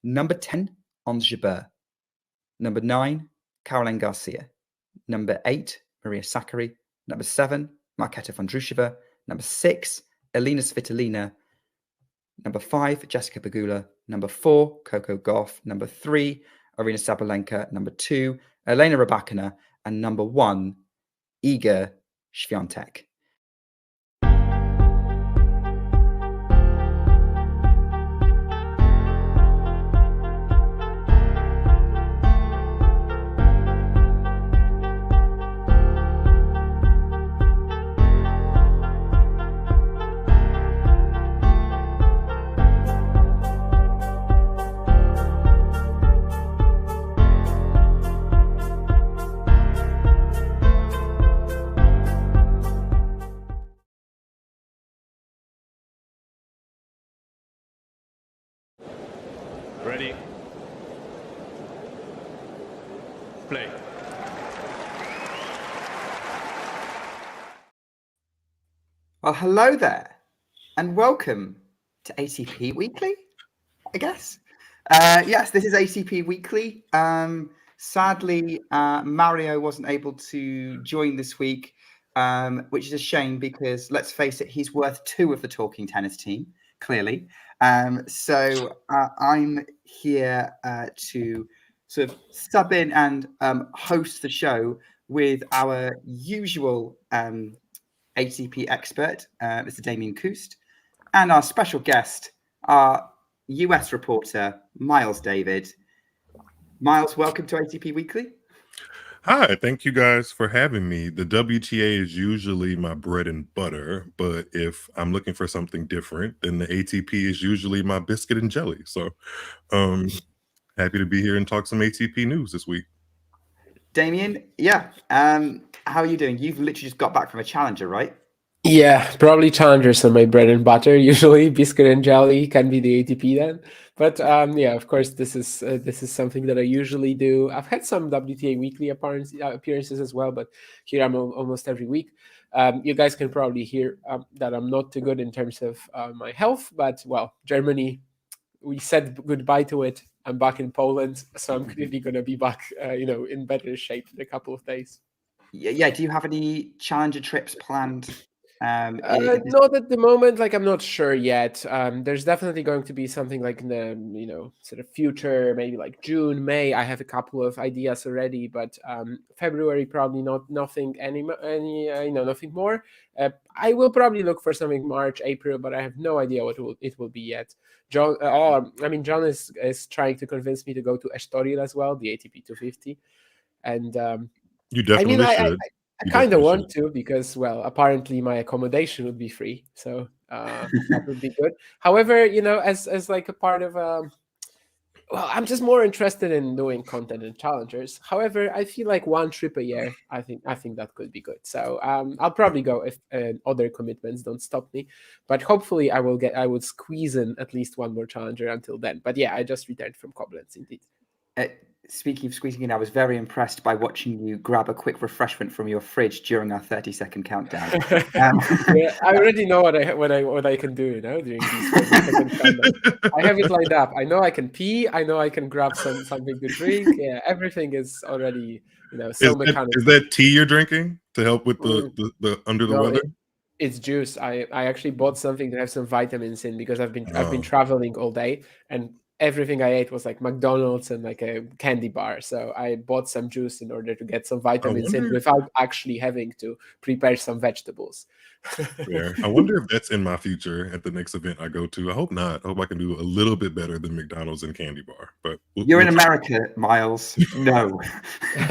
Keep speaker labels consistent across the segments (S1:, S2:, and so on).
S1: Number 10, Ons Jabeur. Number 9, Caroline Garcia. Number 8, Maria Sakkari. Number 7, Marketa Vondrushova. Number 6, Elina Svitolina. Number 5, Jessica Pegula. Number 4, Coco Gauff. Number 3, Arina Sabalenka. Number 2, Elena Rybakina. And number 1, Iga Swiatek.
S2: Ready. Play.
S1: Well, hello there, and welcome to ATP Weekly, I guess. Yes, this is ATP Weekly. Sadly, Mario wasn't able to join this week, which is a shame because, let's face it, he's worth 2 of the Talking Tennis team, clearly. So I'm here to sort of sub in and host the show with our usual ATP expert, Mr. Damien Kust, and our special guest, our US reporter, Miles David. Miles, welcome to ATP Weekly.
S3: Hi, thank you guys for having me. The WTA is usually my bread and butter, but if I'm looking for something different, then the ATP is usually my biscuit and jelly. So happy to be here and talk some ATP news this week.
S1: Damien, yeah. How are you doing? You've literally just got back from a challenger, right?
S4: Yeah, probably challengers are my bread and butter. Usually, biscuit and jelly can be the ATP then. But yeah, of course, this is something that I usually do. I've had some WTA Weekly appearances as well, but here I'm almost every week. You guys can probably hear that I'm not too good in terms of my health, but well, Germany, we said goodbye to it. I'm back in Poland, so I'm clearly going to be back, in better shape in a couple of days.
S1: Yeah. Do you have any challenger trips planned?
S4: Not at the moment. I'm not sure yet. There's definitely going to be something like in the sort of future, maybe like June, May. I have a couple of ideas already, but February probably nothing nothing more. I will probably look for something March, April, but I have no idea what it will be yet. John is trying to convince me to go to Estoril as well, the ATP 250, and
S3: you definitely should.
S4: I kind of want to because, well, apparently my accommodation would be free, so that would be good. However, as like a part of, I'm just more interested in doing content and challengers. However, I feel like 1 trip a year, I think that could be good. So I'll probably go if other commitments don't stop me. But hopefully, I would squeeze in at least 1 more challenger until then. But yeah, I just returned from Koblenz, indeed.
S1: Speaking of squeezing in, I was very impressed by watching you grab a quick refreshment from your fridge during our 30-second countdown.
S4: Yeah, I already know what I can do, during these 30-second countdown. I have it lined up. I know I can pee. I know I can grab something to drink. Yeah, everything is already, so mechanical.
S3: Is that tea you're drinking to help with the under the weather?
S4: It's juice. I actually bought something to have some vitamins in because I've been traveling all day and everything I ate was like McDonald's and like a candy bar. So I bought some juice in order to get some vitamins in without actually having to prepare some vegetables.
S3: Fair. I wonder if that's in my future at the next event I go to. I hope not. I hope I can do a little bit better than McDonald's and candy bar. But
S1: you're in America, Miles. No.
S3: Is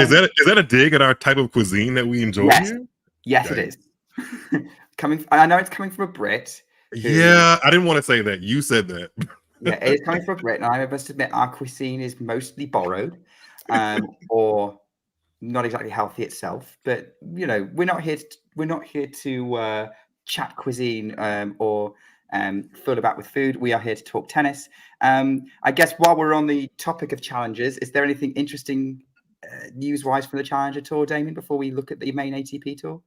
S3: that a dig at our type of cuisine that we enjoy here?
S1: Yes, it is. I know it's coming from a Brit.
S3: Yeah, I didn't want to say that. You said that.
S1: Yeah, it's coming from Britain. I must admit, our cuisine is mostly borrowed, or not exactly healthy itself. But we're not here to chat cuisine or fool about with food. We are here to talk tennis. I guess while we're on the topic of challenges, is there anything interesting news-wise from the Challenger Tour, Damien? Before we look at the main ATP Tour.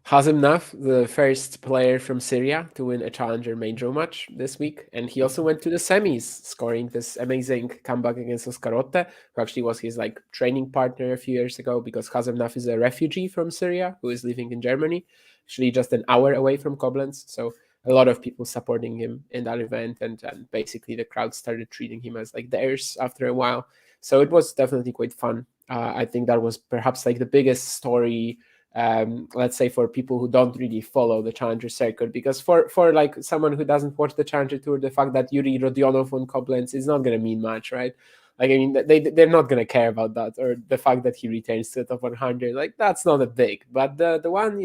S4: Hazemnaf, the first player from Syria to win a challenger main draw match this week, and he also went to the semis, scoring this amazing comeback against Oskarotte, who actually was his like training partner a few years ago, because Hazemnaf is a refugee from Syria who is living in Germany, actually just an hour away from Koblenz. So a lot of people supporting him in that event, and basically the crowd started treating him as like theirs after a while. So it was definitely quite fun. I think that was perhaps like the biggest story, let's say, for people who don't really follow the challenger circuit, because for like someone who doesn't watch the challenger tour, the fact that Yuri Rodionov won Koblenz is not going to mean much, right? Like, I mean, they're not going to care about that, or the fact that he returns to the top 100, like that's not a big. But the one,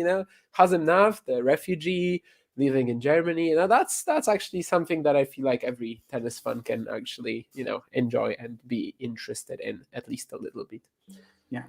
S4: Hazemnaf, the refugee living in Germany, that's actually something that I feel like every tennis fan can actually enjoy and be interested in at least a little bit.
S1: Yeah,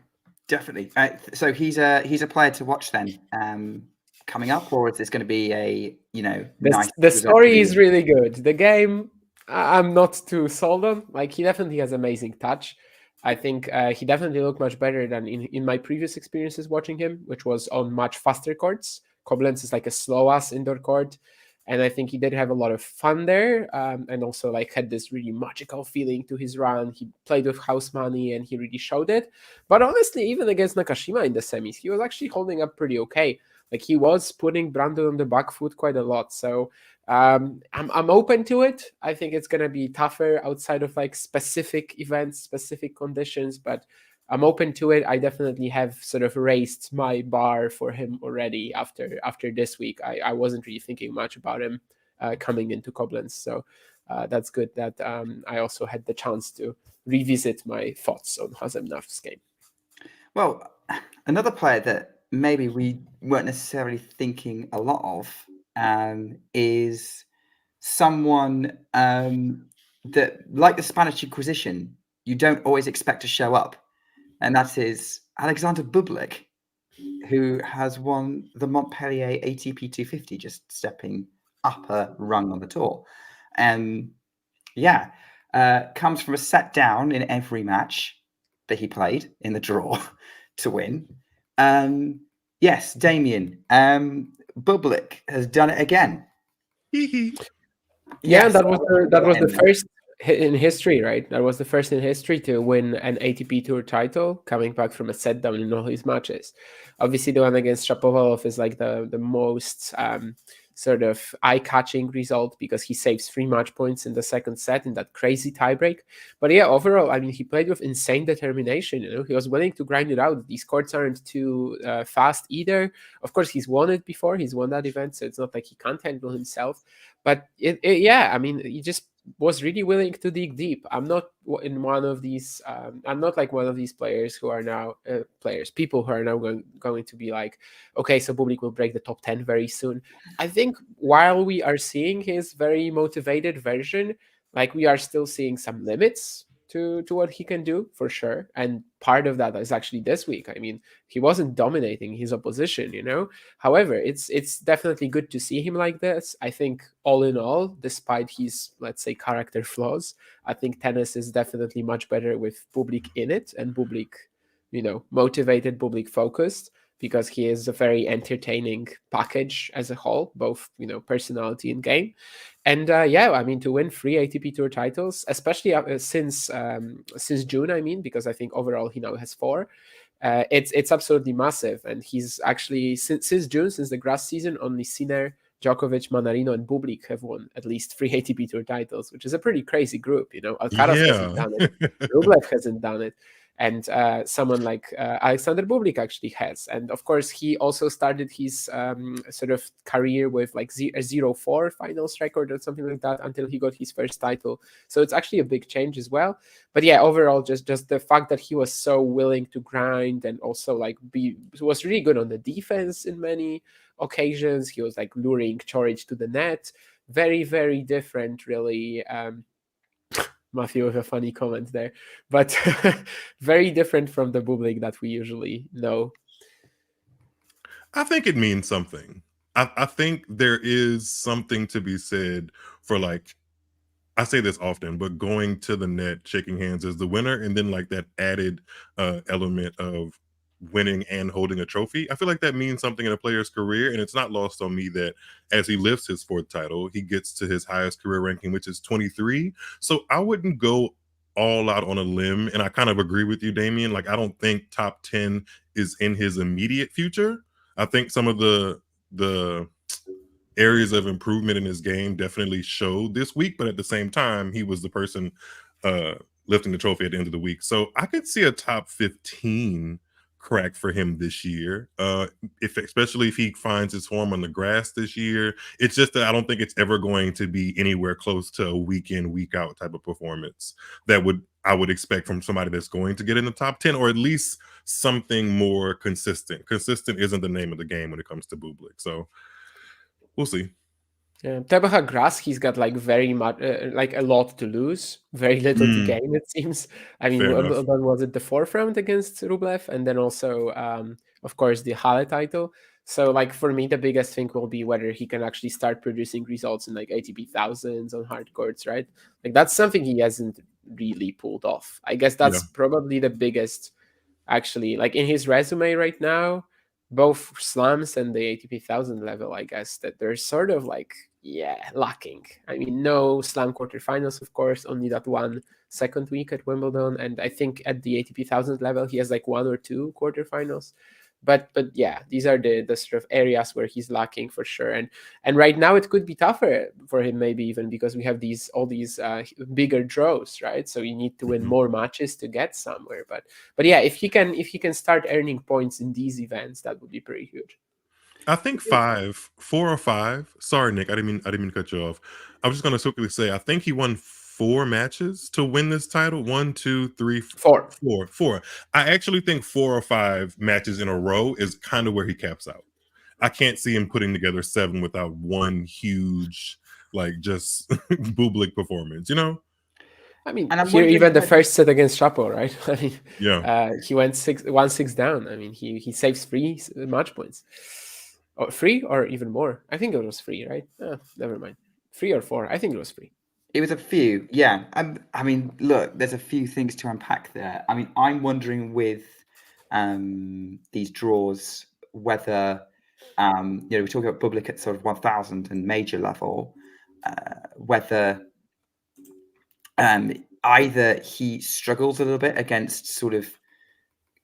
S1: definitely. So he's a player to watch then, coming up, or is this going to be a nice?
S4: The story is really good. The game, I'm not too sold on. Like, he definitely has amazing touch. I think he definitely looked much better than in my previous experiences watching him, which was on much faster courts. Koblenz is like a slow-ass indoor court, and I think he did have a lot of fun there, and also like had this really magical feeling to his run. He played with house money, and he really showed it. But honestly, even against Nakashima in the semis, he was actually holding up pretty okay. Like, he was putting Brandon on the back foot quite a lot. So I'm open to it. I think it's gonna be tougher outside of like specific events, specific conditions, but I'm open to it. I definitely have sort of raised my bar for him already after this week. I wasn't really thinking much about him coming into Koblenz, so that's good that I also had the chance to revisit my thoughts on Hazemnaf's game.
S1: Well, another player that maybe we weren't necessarily thinking a lot of is someone that, like the Spanish Inquisition, you don't always expect to show up. And that is Alexander Bublik, who has won the Montpellier ATP 250, just stepping up a rung on the tour. Comes from a set down in every match that he played in the draw to win. Yes, Damien, Bublik has done it again.
S4: Yeah, that was the first in history, right? That was the first in history to win an ATP Tour title, coming back from a set down in all his matches. Obviously, the one against Shapovalov is like the most sort of eye-catching result, because he saves 3 match points in the second set in that crazy tiebreak. But yeah, overall, I mean, he played with insane determination. He was willing to grind it out. These courts aren't too fast either. Of course, he's won it before. He's won that event, so it's not like he can't handle himself. But I mean, he just was really willing to dig deep. I'm not one of these. I'm not like one of these players who are now people who are now going to be like, okay, so Bublik will break the top 10 very soon. I think while we are seeing his very motivated version, like, we are still seeing some limits to what he can do, for sure. And part of that is actually this week. I mean, he wasn't dominating his opposition, However, it's definitely good to see him like this. I think all in all, despite his, let's say, character flaws, I think tennis is definitely much better with Bublik in it, and Bublik, motivated, Bublik focused, because he is a very entertaining package as a whole, both, personality and game. And I mean, to win 3 ATP Tour titles, especially since June, I mean, because I think overall he now has 4. It's absolutely massive, and he's actually since June, since the grass season, only Sinner, Djokovic, Manarino, and Bublik have won at least 3 ATP Tour titles, which is a pretty crazy group. Alcaraz hasn't done it, Rublev hasn't done it, and someone like Alexander Bublik actually has. And of course, he also started his sort of career with like a 0-4 finals record or something like that until he got his first title. So it's actually a big change as well. But yeah, overall, just the fact that he was so willing to grind, and also like was really good on the defense in many occasions. He was like luring Chorich to the net. Very, very different, really. Matthew with a funny comment there, but very different from the Bublik that we usually know.
S3: I think it means something. I think there is something to be said for, like, I say this often, but going to the net, shaking hands as the winner, and then like that added element of winning and holding a trophy. I feel like that means something in a player's career, and it's not lost on me that as he lifts his 4th title, he gets to his highest career ranking, which is 23. So I wouldn't go all out on a limb, and I kind of agree with you, Damien. Like, I don't think top 10 is in his immediate future. I think some of the areas of improvement in his game definitely showed this week, but at the same time, he was the person lifting the trophy at the end of the week. So I could see a top 15 crack for him this year, especially if he finds his form on the grass this year. It's just that I don't think it's ever going to be anywhere close to a week in, week out type of performance that I would expect from somebody that's going to get in the top 10, or at least something more consistent. Consistent isn't the name of the game when it comes to Bublik. So we'll see.
S4: Yeah, Tebaha Grass, he's got like very much, like a lot to lose, very little to gain, it seems. I mean, Wimbledon was at the 4th round against Rublev, and then also, of course, the Halle title. So, like, for me, the biggest thing will be whether he can actually start producing results in like ATP thousands on hard courts, right? Like, that's something he hasn't really pulled off. I guess that's probably the biggest, actually, like in his resume right now, both slams and the ATP 1000 level, I guess, that they're sort of like, lacking. I mean, no slam quarterfinals, of course, only that one second week at Wimbledon. And I think at the ATP 1000 level, he has like 1 or 2 quarterfinals. But yeah, these are the sort of areas where he's lacking for sure. And right now it could be tougher for him, maybe even because we have all these bigger draws, right? So you need to win more matches to get somewhere. But yeah, if he can start earning points in these events, that would be pretty huge.
S3: I think 4 or 5. Sorry, Nick, I didn't mean to cut you off. I was just going to quickly say, I think he won 4 matches to win this title. 1, 2, 3, 4. 4. I actually think 4 or 5 matches in a row is kind of where he caps out. I can't see him putting together 7 without one huge, like, just Bublik performance, you know?
S4: I mean, here even the first set against Chapo, right? I mean, he went 1-6 down. I mean, he saves 3 match points. Or 3 or even more. I think it was 3, right? Never mind. 3 or 4. I think it was 3.
S1: It was a few, yeah. I mean, look, there's a few things to unpack there. I mean, I'm wondering with these draws whether, we're talking about Bublik at sort of 1000 and major level, whether either he struggles a little bit against sort of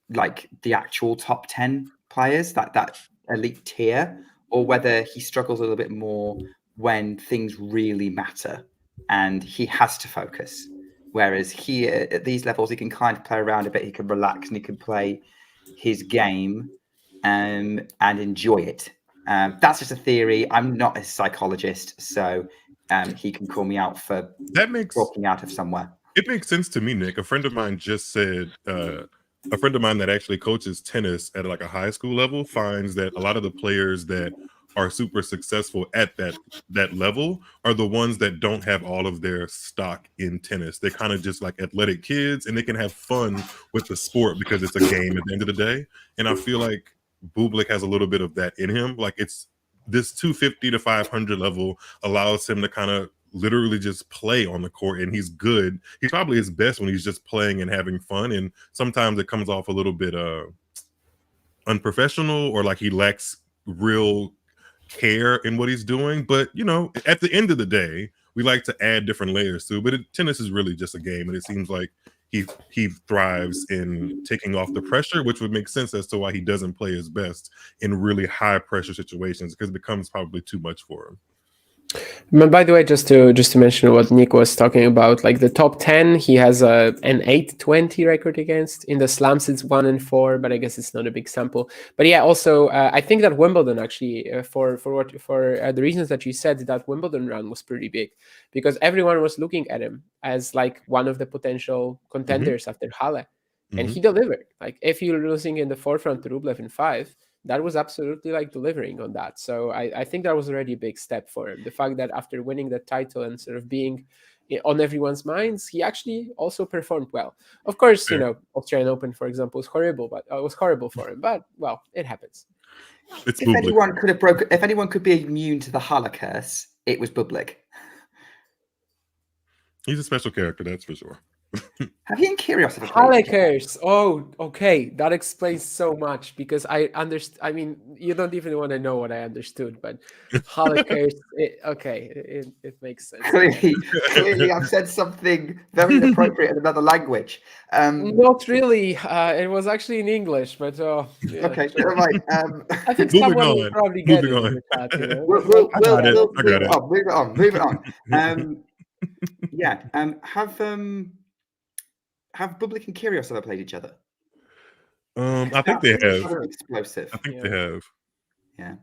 S1: like the actual top 10 players, that elite tier, or whether he struggles a little bit more when things really matter and he has to focus. Whereas here at these levels, he can kind of play around a bit, he can relax and he can play his game and enjoy it. That's just a theory. I'm not a psychologist, so he can call me out for walking out of somewhere.
S3: It makes sense to me, Nick. A friend of mine just said, a friend of mine that actually coaches tennis at like a high school level finds that a lot of the players that are super successful at that level are the ones that don't have all of their stock in tennis. They're kind of just like athletic kids, and they can have fun with the sport because it's a game at the end of the day. And I feel like Bublik has a little bit of that in him. Like, it's this 250 to 500 level allows him to kind of literally just play on the court, and he's good. He's probably his best when he's just playing and having fun, and sometimes it comes off a little bit unprofessional, or like he lacks real care in what he's doing. But at the end of the day, we like to add different layers to it. But tennis is really just a game, and it seems like he thrives in taking off the pressure, which would make sense as to why he doesn't play his best in really high pressure situations, because it becomes probably too much for him.
S4: By the way, just to mention what Nick was talking about, like the top 10, he has an 8-20 record against. In the slams, it's 1-4, but I guess it's not a big sample. But yeah, also I think that Wimbledon actually, for the reasons that you said, that Wimbledon run was pretty big, because everyone was looking at him as like one of the potential contenders after Halle, and he delivered. Like, if you're losing in the 4th round to Rublev in 5. That was absolutely like delivering on that. So I think that was already a big step for him. The fact that after winning the title and sort of being on everyone's minds, he actually also performed well. Of course, Australian Open, for example, was horrible, but it was horrible for him. But well, it happens.
S1: If anyone could be immune to the Halle curse, it was Bublik.
S3: He's a special character, that's for sure.
S1: Have he and Kyrgios ever played each other?
S4: Halekers. Oh, okay. That explains so much because I understand. I mean, you don't even want to know what I understood, but Halekers. It makes sense.
S1: Clearly, I've said something very inappropriate in another language.
S4: Not really. It was actually in English, but yeah,
S1: Okay,
S4: sure.
S1: never mind.
S4: I think
S3: Moving
S4: someone will
S3: on.
S4: probably get
S3: Moving
S4: it in
S3: on.
S4: the chat. You know?
S1: We'll
S3: I got it. I got it.
S1: move it on. Yeah. Have Bublik and Kyrgios ever played each other?
S3: I think they have.
S1: Explosive.
S3: I think
S4: Yeah.
S3: they have.
S1: Yeah.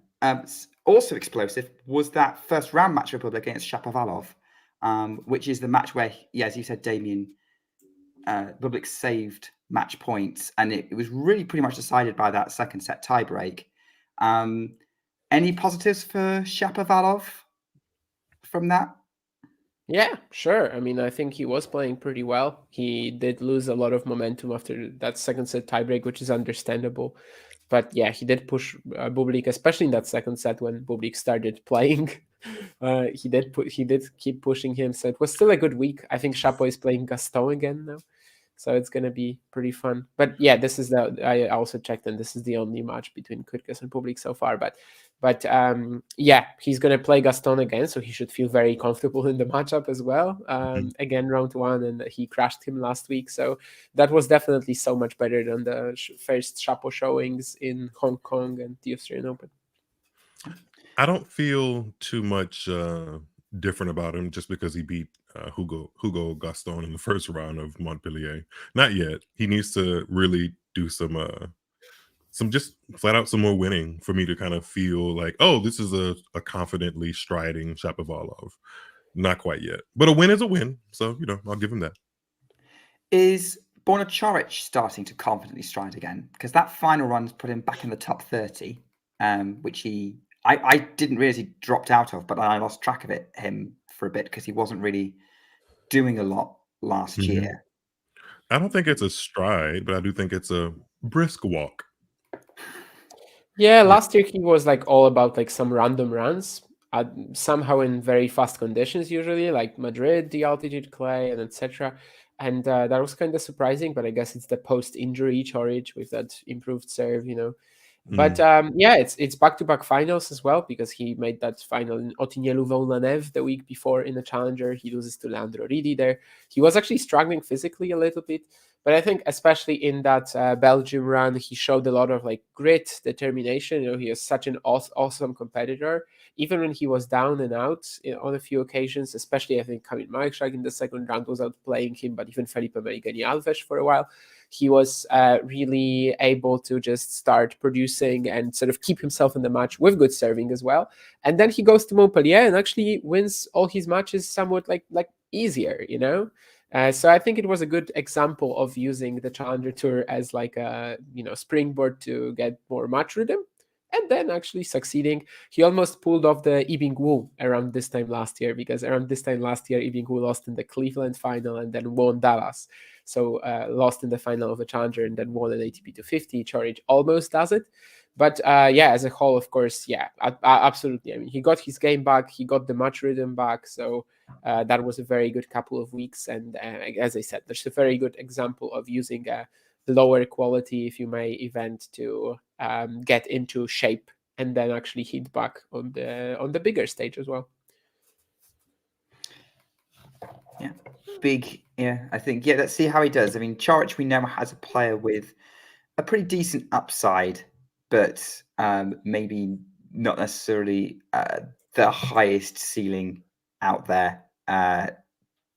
S1: Also explosive was that first round match for Bublik against Shapovalov, which is the match where, as you said, Damien, Bublik saved match points, and it was really pretty much decided by that second set tiebreak. Any positives for Shapovalov from that?
S4: Yeah, sure. I mean, I think he was playing pretty well. He did lose a lot of momentum after that second set tiebreak, which is understandable. But yeah, he did push Bublik, especially in that second set when Bublik started playing. He did keep pushing him. So it was still a good week. I think Chapo is playing Gaston again now, so it's gonna be pretty fun. But yeah, I also checked, and this is the only match between Kyrgios and Bublik so far. But yeah, he's gonna play Gaston again, so he should feel very comfortable in the matchup as well. Again, round one, and he crashed him last week, so that was definitely so much better than the first Chapo showings in Hong Kong and the Australian Open.
S3: I don't feel too much different about him just because he beat Hugo Gaston in the first round of Montpellier. Not yet. He needs to really do some just flat out some more winning for me to kind of feel like, oh, this is a confidently striding Shapovalov. Not quite yet, but a win is a win. So I'll give him that.
S1: Is Borna Coric starting to confidently stride again? Because that final run's put him back in the top 30, which I didn't realize he dropped out of, but I lost track of him for a bit because he wasn't really doing a lot last year.
S3: I don't think it's a stride, but I do think it's a brisk walk.
S4: Yeah, last year he was like all about like some random runs, somehow in very fast conditions, usually like Madrid, the altitude clay, and etc. And that was kind of surprising, but I guess it's the post-injury Coric with that improved serve, But yeah, it's back-to-back finals as well, because he made that final in Otinielu-Volnanev the week before in the Challenger. He loses to Leandro Ridi there. He was actually struggling physically a little bit, but I think especially in that Belgium run, he showed a lot of like grit, determination. He is such an awesome competitor. Even when he was down and out on a few occasions, especially I think Kamil Majchrzak in the second round was outplaying him, but even Felipe Meigani Alves for a while, he was really able to just start producing and sort of keep himself in the match with good serving as well. And then he goes to Montpellier and actually wins all his matches somewhat like easier, So I think it was a good example of using the Challenger Tour as like a springboard to get more match rhythm, and then actually succeeding. He almost pulled off the Yibing Wu around this time last year, because around this time last year, Yibing Wu lost in the Cleveland final and then won Dallas. So lost in the final of the Challenger and then won an ATP 250. Coric almost does it. But yeah, as a whole, of course, yeah, absolutely. I mean, he got his game back. He got the match rhythm back. So that was a very good couple of weeks. And as I said, there's a very good example of using a lower quality, if you may, event to get into shape and then actually hit back on the bigger stage as well.
S1: Yeah, big. Yeah, I think. Yeah, let's see how he does. I mean, Coric we know has a player with a pretty decent upside, but maybe not necessarily the highest ceiling out there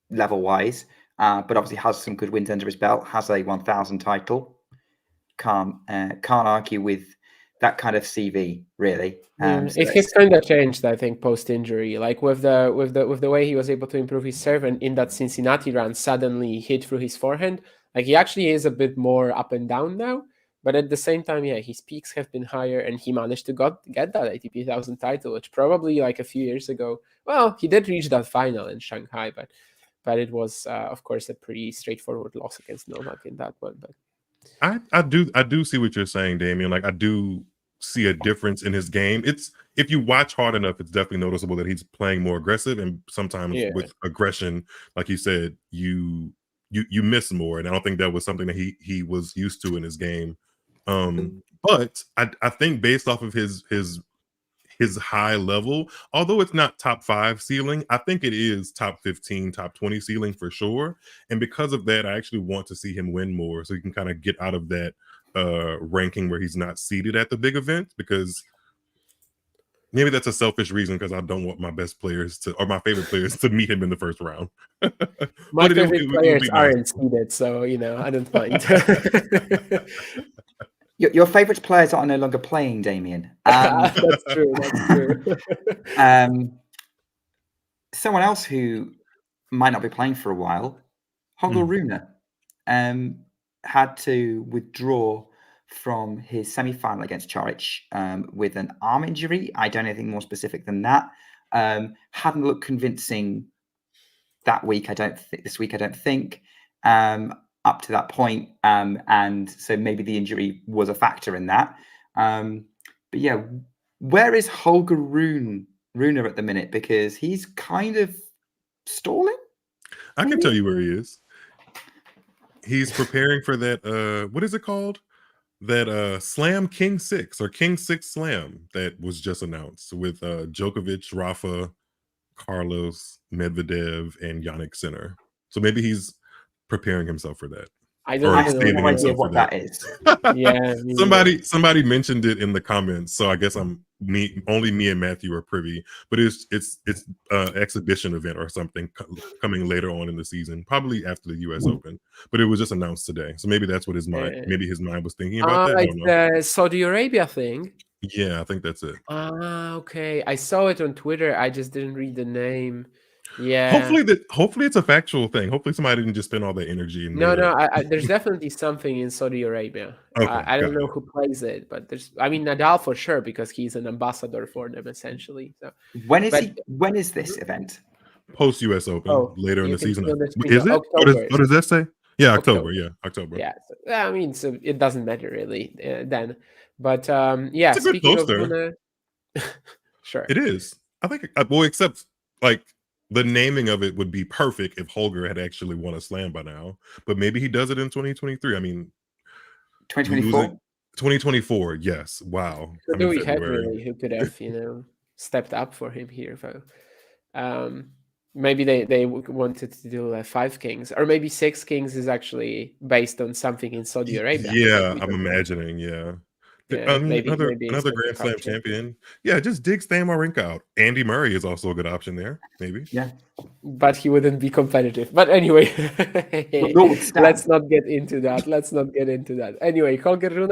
S1: level wise. But obviously has some good wins under his belt. Has a 1,000 title. Can't argue with that kind of CV, really.
S4: It has kind of changed, I think, post injury. Like with the way he was able to improve his serve, and in that Cincinnati run, suddenly hit through his forehand. Like he actually is a bit more up and down now. But at the same time, yeah, his peaks have been higher, and he managed to get that ATP 1000 title, which probably like a few years ago. Well, he did reach that final in Shanghai, but it was of course a pretty straightforward loss against Novak in that one. But
S3: I do see what you're saying, Damien. Like I do see a difference in his game. It's if you watch hard enough, it's definitely noticeable that he's playing more aggressive, and sometimes with aggression, like you said, you you miss more, and I don't think that was something that he was used to in his game. But I think based off of his high level, although it's not top 5 ceiling, I think it is top 15, top 20 ceiling for sure. And because of that, I actually want to see him win more so he can kind of get out of that ranking where he's not seated at the big event, because maybe that's a selfish reason, because I don't want my best players to, or my favorite players to meet him in the first round.
S4: My
S3: But
S4: favorite players
S3: nice.
S4: aren't seeded, so I don't mind.
S1: Your favorite players are no longer playing, Damien.
S4: That's true. That's true.
S1: Someone else who might not be playing for a while, Holger Rune, had to withdraw from his semi-final against Chorich with an arm injury. I don't know anything more specific than that. Hadn't looked convincing that week. This week. I don't think. Up to that point, and so maybe the injury was a factor in that. But yeah, where is Holger Rune at the minute? Because he's kind of stalling.
S3: I can tell you where he is. He's preparing for that. What is it called? That Slam King 6 or King 6 Slam that was just announced with Djokovic, Rafa, Carlos, Medvedev, and Yannick Sinner. So maybe he's preparing himself for that.
S1: I have no idea what that is.
S4: Yeah,
S3: somebody mentioned it in the comments, so I guess only me and Matthew are privy. But it's exhibition event or something coming later on in the season, probably after the U.S. Open. But it was just announced today, so maybe that's what his mind was thinking about that.
S4: Like the Saudi Arabia thing.
S3: Yeah, I think that's it.
S4: Okay. I saw it on Twitter. I just didn't read the name. Yeah.
S3: Hopefully it's a factual thing. Hopefully somebody didn't just spend all that energy in
S4: there's definitely something in Saudi Arabia. Okay, I don't know who plays it, but Nadal for sure, because he's an ambassador for them essentially. So
S1: when is this event?
S3: Post US Open later in the season.
S4: Is it? October.
S3: What does that say? Yeah, October. Yeah, October.
S4: Yeah. So it doesn't matter really then. But
S3: it's a good poster.
S4: Sure.
S3: It is. I think except like the naming of it would be perfect if Holger had actually won a slam by now, but maybe he does it in 2023. I mean,
S1: 2024.
S3: 2024. Yes. Wow.
S4: Who do we have really who could have stepped up for him here? So, maybe they wanted to do 5 kings, or maybe 6 kings is actually based on something in Saudi Arabia.
S3: Yeah, I'm imagining. Yeah. Maybe another Grand Slam champion. Yeah, just dig Stan Wawrinka out. Andy Murray is also a good option there, maybe.
S1: Yeah,
S4: but he wouldn't be competitive. But anyway, let's not get into that. Anyway, Holger Rune.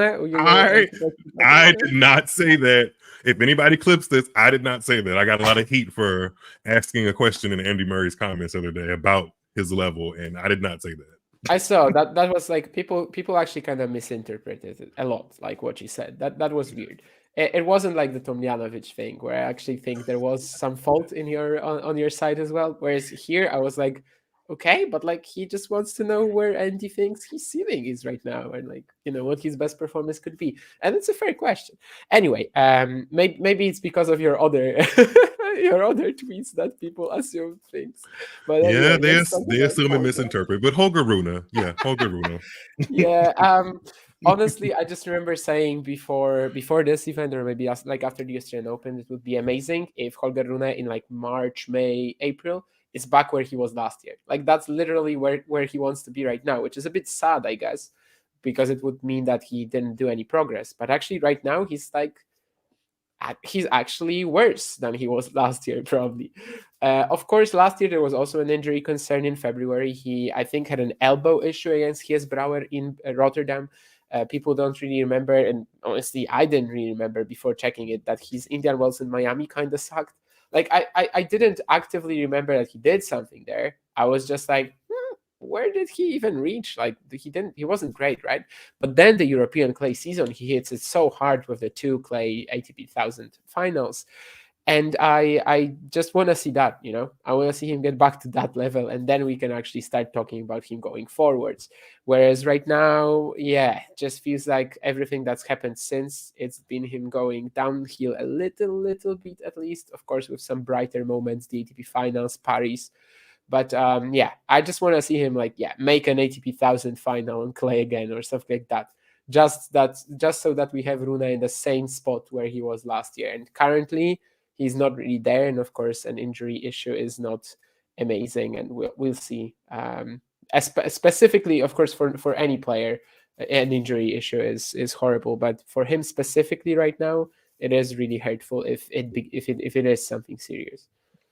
S3: I did not say that. If anybody clips this, I did not say that. I got a lot of heat for asking a question in Andy Murray's comments the other day about his level, and I did not say that.
S4: I saw that was like people actually kind of misinterpreted it a lot, like what you said. That was weird. It wasn't like the Tomljanovic thing, where I actually think there was some fault in on your side as well. Whereas here I was like, okay, but like he just wants to know where Andy thinks his ceiling is right now, and like what his best performance could be, and it's a fair question. Anyway, maybe it's because of your other your other tweets that people assume things. But
S3: anyway, they assume and misinterpret. But Holger Rune,
S4: yeah. Honestly, I just remember saying before this event, or maybe like after the Australian Open, it would be amazing if Holger Rune in like March, May, April is back where he was last year. Like that's literally where he wants to be right now, which is a bit sad, I guess, because it would mean that he didn't do any progress. But actually right now he's actually worse than he was last year, probably. Of course, last year there was also an injury concern in February. He, I think, had an elbow issue against Gies Brouwer in Rotterdam. People don't really remember, and honestly, I didn't really remember before checking it, that his Indian Wells in Miami kind of sucked. Like, I didn't actively remember that he did something there. I was just like, where did he even reach? Like, he wasn't great, right? But then the European clay season, he hits it so hard with the 2 clay ATP 1000 finals. And I just want to see that, I want to see him get back to that level, and then we can actually start talking about him going forwards. Whereas right now, just feels like everything that's happened since, it's been him going downhill a little bit, at least, of course, with some brighter moments, the ATP finals, Paris. But I just want to see him make an ATP 1000 final on clay again or something like that. Just so that we have Rune in the same spot where he was last year. And currently he's not really there, and of course an injury issue is not amazing, and we'll see. Specifically, of course, for any player, an injury issue is horrible, but for him specifically right now, it is really hurtful if it is something serious.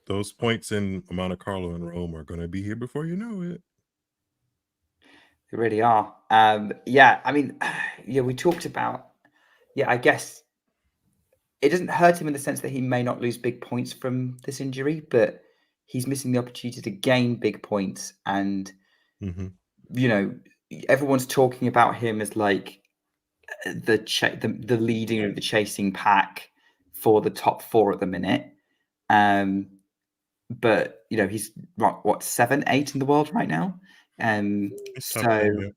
S3: Those points in Monte Carlo and Rome are going to be here before you know it.
S1: They really are. We talked about, I guess it doesn't hurt him in the sense that he may not lose big points from this injury, but he's missing the opportunity to gain big points. And, everyone's talking about him as like the leading of the chasing pack for the top 4 at the minute. But, he's what 7, 8 in the world right now. Sorry,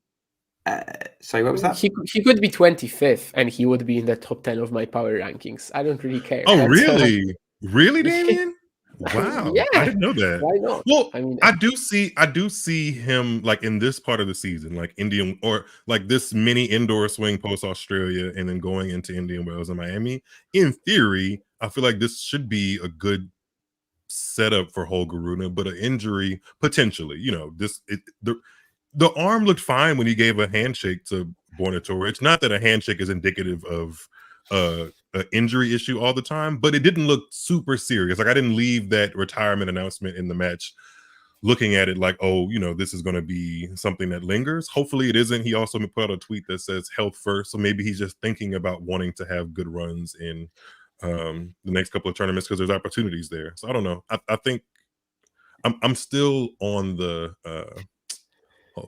S1: what was that?
S4: He could be 25th, and he would be in the top 10 of my power rankings. I don't really care.
S3: Oh, really? Really, Damien? Wow,
S4: yeah.
S3: I didn't know that.
S4: Why not?
S3: Well, I do see him like in this part of the season, like Indian or like this mini indoor swing post Australia, and then going into Indian Wells and Miami. In theory, I feel like this should be a good setup for Holger Rune, but an injury potentially. The arm looked fine when he gave a handshake to Bonator. It's not that a handshake is indicative of an injury issue all the time, but it didn't look super serious. Like I didn't leave that retirement announcement in the match looking at it like, oh, this is going to be something that lingers. Hopefully it isn't. He also put out a tweet that says health first. So maybe he's just thinking about wanting to have good runs in the next couple of tournaments because there's opportunities there. So I don't know. I think I'm still on the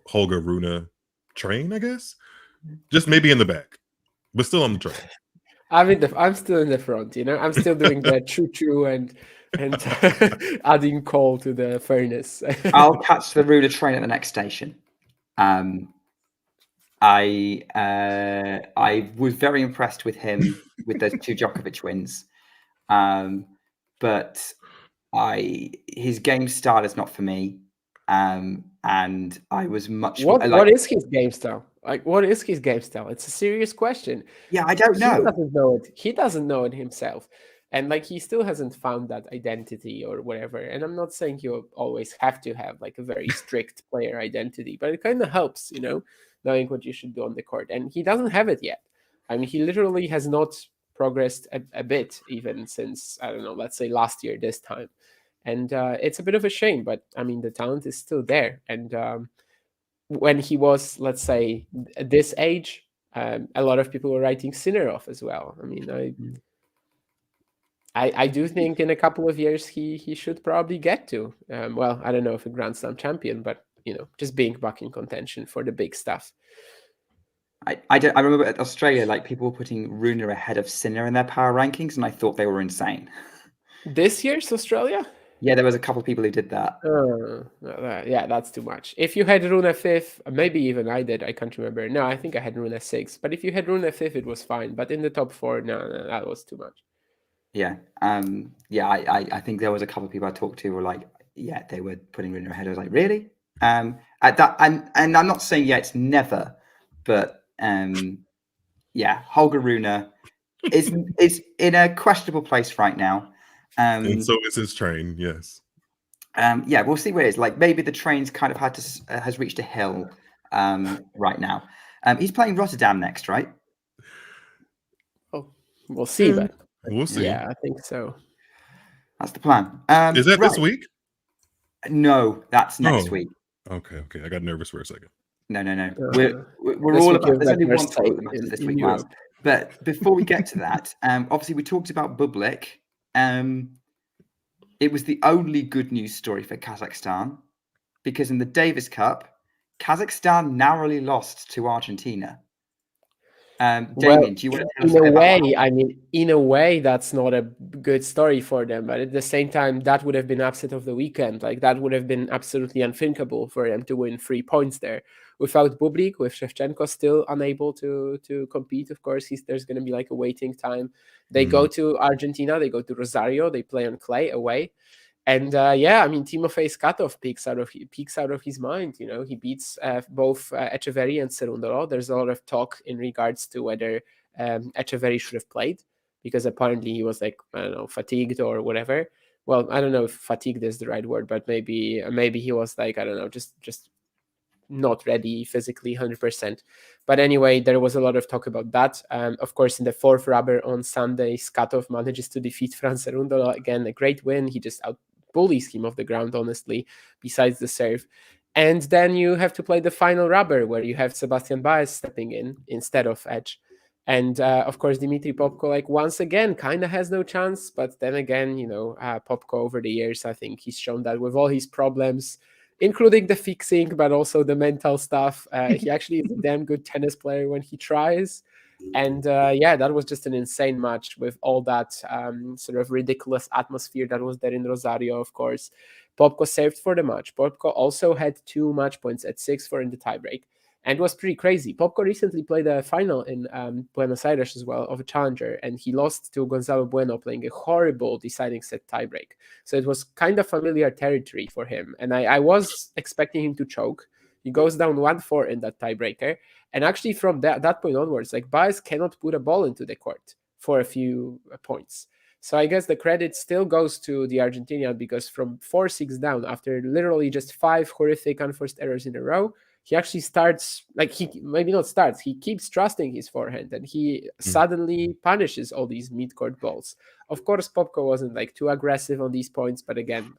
S3: Holger Rune train, I guess. Just maybe in the back, but still on the train.
S4: I'm still in the front, I'm still doing the choo-choo and adding coal to the furnace.
S1: I'll catch the Rune train at the next station. I was very impressed with him with those 2 Djokovic wins, but his game style is not for me. And I was much.
S4: What is his game style? Like, what is his game style? It's a serious question.
S1: Yeah, I don't know.
S4: He doesn't know it. He doesn't know it himself, and he still hasn't found that identity or whatever. And I'm not saying you always have to have like a very strict player identity, but it kind of helps, knowing what you should do on the court. And he doesn't have it yet. I mean, he literally has not progressed a bit even since, I don't know, let's say last year this time. And it's a bit of a shame, but I mean, the talent is still there. And when he was, let's say, this age, a lot of people were writing Sinner off as well. I mean, I do think in a couple of years he should probably get to, I don't know if a Grand Slam champion, but just being back in contention for the big stuff.
S1: I remember at Australia, like people were putting Rune ahead of Sinner in their power rankings, and I thought they were insane.
S4: This year's Australia?
S1: Yeah, there was a couple of people who did that.
S4: Yeah, that's too much. If you had Rune 5th, maybe even I did, I can't remember. No, I think I had Rune 6th. But if you had Rune 5th, it was fine. But in the top 4, no, that was too much.
S1: Yeah. I think there was a couple of people I talked to who were like, yeah, they were putting Rune ahead. I was like, really? At that, and I'm not saying it's never, but Holger Rune is in a questionable place right now.
S3: And so is his train, yes.
S1: We'll see where it is. Like maybe the train's kind of has reached a hill right now. He's playing Rotterdam next, right?
S4: Oh, we'll see. But
S3: we'll see.
S4: Yeah, I think so.
S1: That's the plan.
S3: Is that this week?
S1: No, that's next week.
S3: Okay. I got nervous for a second.
S1: No. We're all about. There's only one topic that matters this week, Miles. But before we get to that, obviously we talked about Bublik. It was the only good news story for Kazakhstan because in the Davis Cup, Kazakhstan narrowly lost to Argentina. Damien, do you want to tell us
S4: in a way, I mean, in a way, that's not a good story for them. But at the same time, that would have been upset of the weekend. Like that would have been absolutely unthinkable for them to win 3 points there. Without Bublik, with Shevchenko still unable to compete, of course, there's going to be like a waiting time. They go to Argentina, they go to Rosario, they play on clay away. And yeah, I mean, Timofey Skatov peaks out of his mind. He beats both Echeverry and Cerundolo. There's a lot of talk in regards to whether Echeverry should have played, because apparently he was, like, I don't know, fatigued or whatever. Well, I don't know if fatigued is the right word, but maybe he was, like, I don't know, just not ready physically 100%. But anyway, there was a lot of talk about that. Of course, in the fourth rubber on Sunday, Skatov manages to defeat Fran Cerundolo. Again, a great win. He just out-bullies him off the ground, honestly, besides the serve. And then you have to play the final rubber, where you have Sebastian Baez stepping in instead of Edge. And of course, Dimitri Popko, like, once again, kind of has no chance. But then again, Popko over the years, I think he's shown that with all his problems, including the fixing, but also the mental stuff, he actually is a damn good tennis player when he tries. And yeah, that was just an insane match with all that sort of ridiculous atmosphere that was there in Rosario, of course. Popko served for the match. Popko also had 2 match points at 6-4 in the tiebreak. And it was pretty crazy. Popko recently played a final in Buenos Aires as well of a challenger, and he lost to Gonzalo Bueno playing a horrible deciding set tiebreak. So it was kind of familiar territory for him. And I was expecting him to choke. He goes down 1-4 in that tiebreaker. And actually from that point onwards, like, Baez cannot put a ball into the court for a few points. So I guess the credit still goes to the Argentinian, because from 4-6 down, after literally just 5 horrific unforced errors in a row, he actually starts, like, he keeps trusting his forehand, and he suddenly punishes all these mid-court balls. Of course, Popko wasn't, like, too aggressive on these points, but again,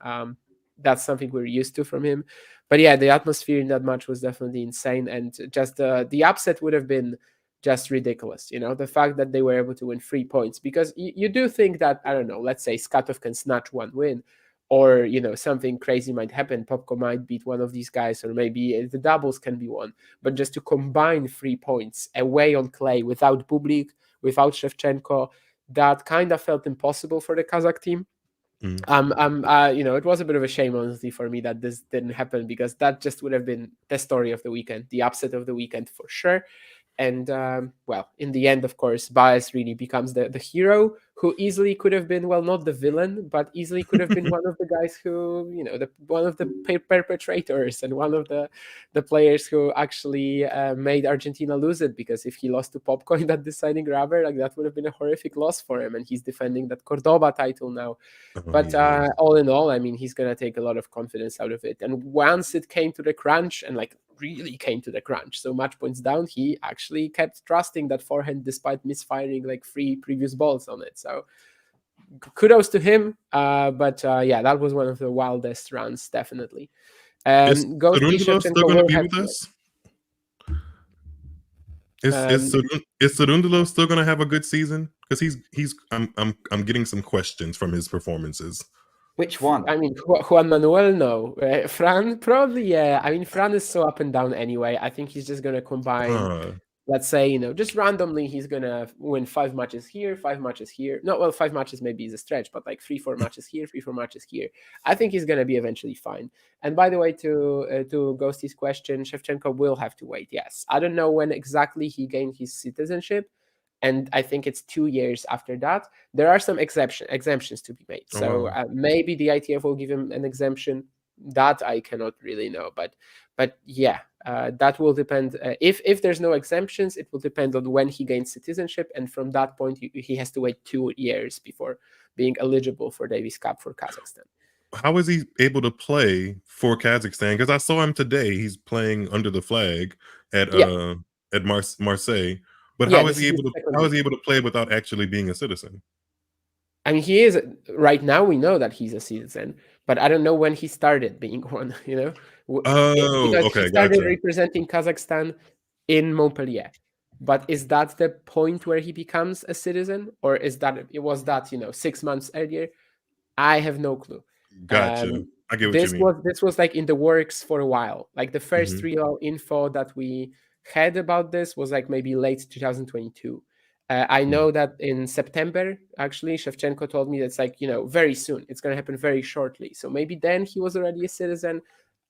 S4: that's something we're used to from him. But yeah, the atmosphere in that match was definitely insane, and just the upset would have been just ridiculous. The fact that they were able to win 3 points, because you do think that, I don't know, let's say Skatov can snatch one win, or something crazy might happen. Popko might beat one of these guys, or maybe the doubles can be won. But just to combine 3 points away on clay without Bublik, without Shevchenko, that kind of felt impossible for the Kazakh team. It was a bit of a shame, honestly, for me that this didn't happen, because that just would have been the story of the weekend, the upset of the weekend for sure. And well, in the end, of course, Baez really becomes the hero, who easily could have been, well, not the villain, but easily could have been one of the guys who, one of the perpetrators, and one of the players who actually made Argentina lose it. Because if he lost to Popko in that deciding rubber, like, that would have been a horrific loss for him. And he's defending that Cordoba title now. But all in all, I mean, he's going to take a lot of confidence out of it. And once it came to the crunch, and, like, really came to the crunch, so much points down, he actually kept trusting that forehand despite misfiring, like, 3 previous balls on it. So kudos to him. But yeah, that was one of the wildest runs, definitely.
S3: Is Cerundolo still going to be with us? Is Cerundolo still going to have a good season? Because I'm getting some questions from his performances.
S1: Which one?
S4: I mean, Juan Manuel, no. Fran, probably, yeah. I mean, Fran is so up and down anyway. I think he's just going to combine, let's say, just randomly, he's going to win 5 matches here, 5 matches here. No, well, 5 matches maybe is a stretch, but like 3-4 matches here, 3-4 matches here. I think he's going to be eventually fine. And by the way, to Ghosty's question, Shevchenko will have to wait, yes. I don't know when exactly he gained his citizenship, and I think it's 2 years after that. There are some exemptions to be made. So maybe the ITF will give him an exemption. That I cannot really know. But yeah, that will depend. If there's no exemptions, it will depend on when he gains citizenship. And from that point, he has to wait 2 years before being eligible for Davis Cup for Kazakhstan.
S3: How is he able to play for Kazakhstan? Because I saw him today. He's playing under the flag at Marseille. But how is he able to play without actually being a citizen?
S4: I mean, he is right now. We know that he's a citizen, but I don't know when he started being one. Because he started representing Kazakhstan in Montpellier. But is that the point where he becomes a citizen, or was that 6 months earlier? I have no clue.
S3: Gotcha. I get what you mean.
S4: This was like in the works for a while. Like the first real info that we had about this was like maybe late 2022. I know that in September, actually, Shevchenko told me that's like, very soon. It's going to happen very shortly. So maybe then he was already a citizen.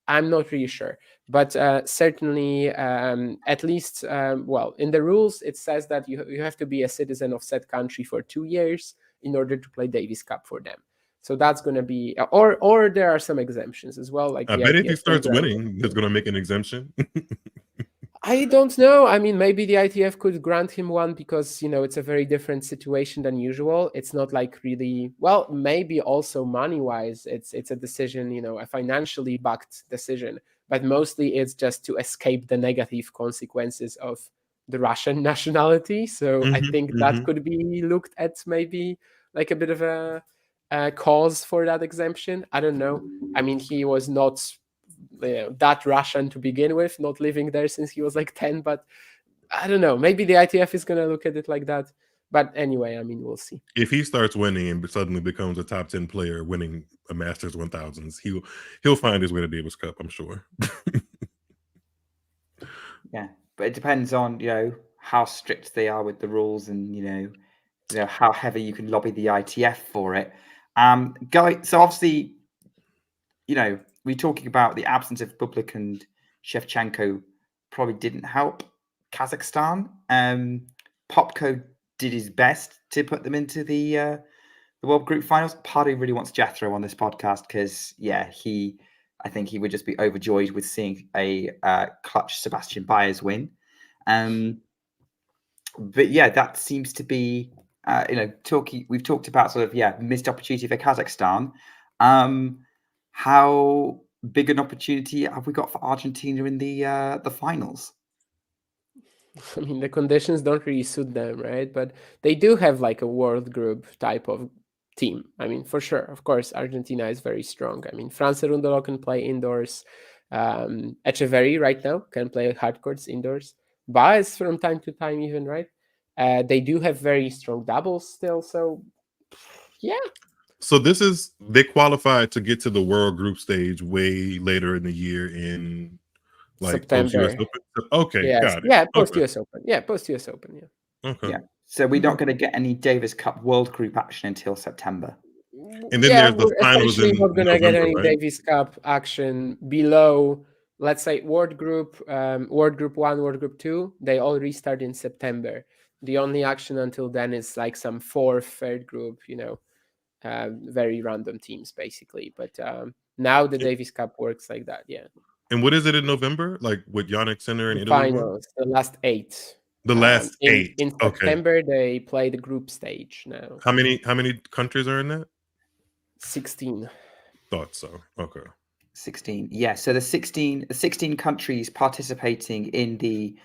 S4: I'm not really sure. But certainly, at least, in the rules, it says that you have to be a citizen of said country for 2 years in order to play Davis Cup for them. So that's going to be, or there are some exemptions as well. Like
S3: I
S4: the
S3: bet if he
S4: ITF
S3: starts
S4: program.
S3: winning, it's going to make an exemption.
S4: I don't know. I mean, maybe the ITF could grant him one because, it's a very different situation than usual. It's not like really, well, maybe also money-wise, it's a decision, a financially backed decision, but mostly it's just to escape the negative consequences of the Russian nationality. So I think that could be looked at maybe like a bit of a cause for that exemption. I don't know. I mean, he was not that Russian to begin with, not living there since he was like 10, but I don't know, maybe the ITF is going to look at it like that. But anyway, I mean, we'll see.
S3: If he starts winning and suddenly becomes a top 10 player winning a Masters 1000s, he'll find his way to Davis Cup, I'm sure.
S1: Yeah, but it depends on how strict they are with the rules, and how heavy you can lobby the ITF for it. So obviously, we're talking about the absence of Bublik and Shevchenko probably didn't help Kazakhstan. Popko did his best to put them into the World Group Finals. Party really wants Jethro on this podcast because, I think he would just be overjoyed with seeing a clutch Sebastian Baez win. But yeah, that seems to be, we've talked about sort of, missed opportunity for Kazakhstan. How big an opportunity have we got for Argentina in the finals?
S4: I mean, the conditions don't really suit them, right? But they do have like a world group type of team. I mean, for sure. Of course, Argentina is very strong. I mean, France Cerundolo can play indoors. Echeverry right now can play hard courts indoors. Baez from time to time even, right? They do have very strong doubles still. So, yeah.
S3: So they qualified to get to the World Group stage way later in the year in like
S4: September.
S3: post-US Open. Okay,
S4: yes.
S3: got it.
S4: Yeah, post-US Open. Yeah, post-US Open, yeah.
S3: Okay.
S1: Yeah. So we're not going to get any Davis Cup World Group action until September.
S3: And then there's the finals
S4: essentially
S3: in
S4: not going to get
S3: November,
S4: any
S3: right?
S4: Davis Cup action below, let's say, World Group 1, World Group 2. They all restart in September. The only action until then is like some third group, very random teams basically. But now the Davis Cup works like that, yeah.
S3: And what is it in November? Like with Yannick Sinner and
S4: The
S3: Italy?
S4: finals, the last 8.
S3: The last 8.
S4: In September, they play the group stage now.
S3: How many countries are in that?
S4: 16.
S3: Thought so. Okay.
S1: 16. Yeah. So the 16 countries participating in the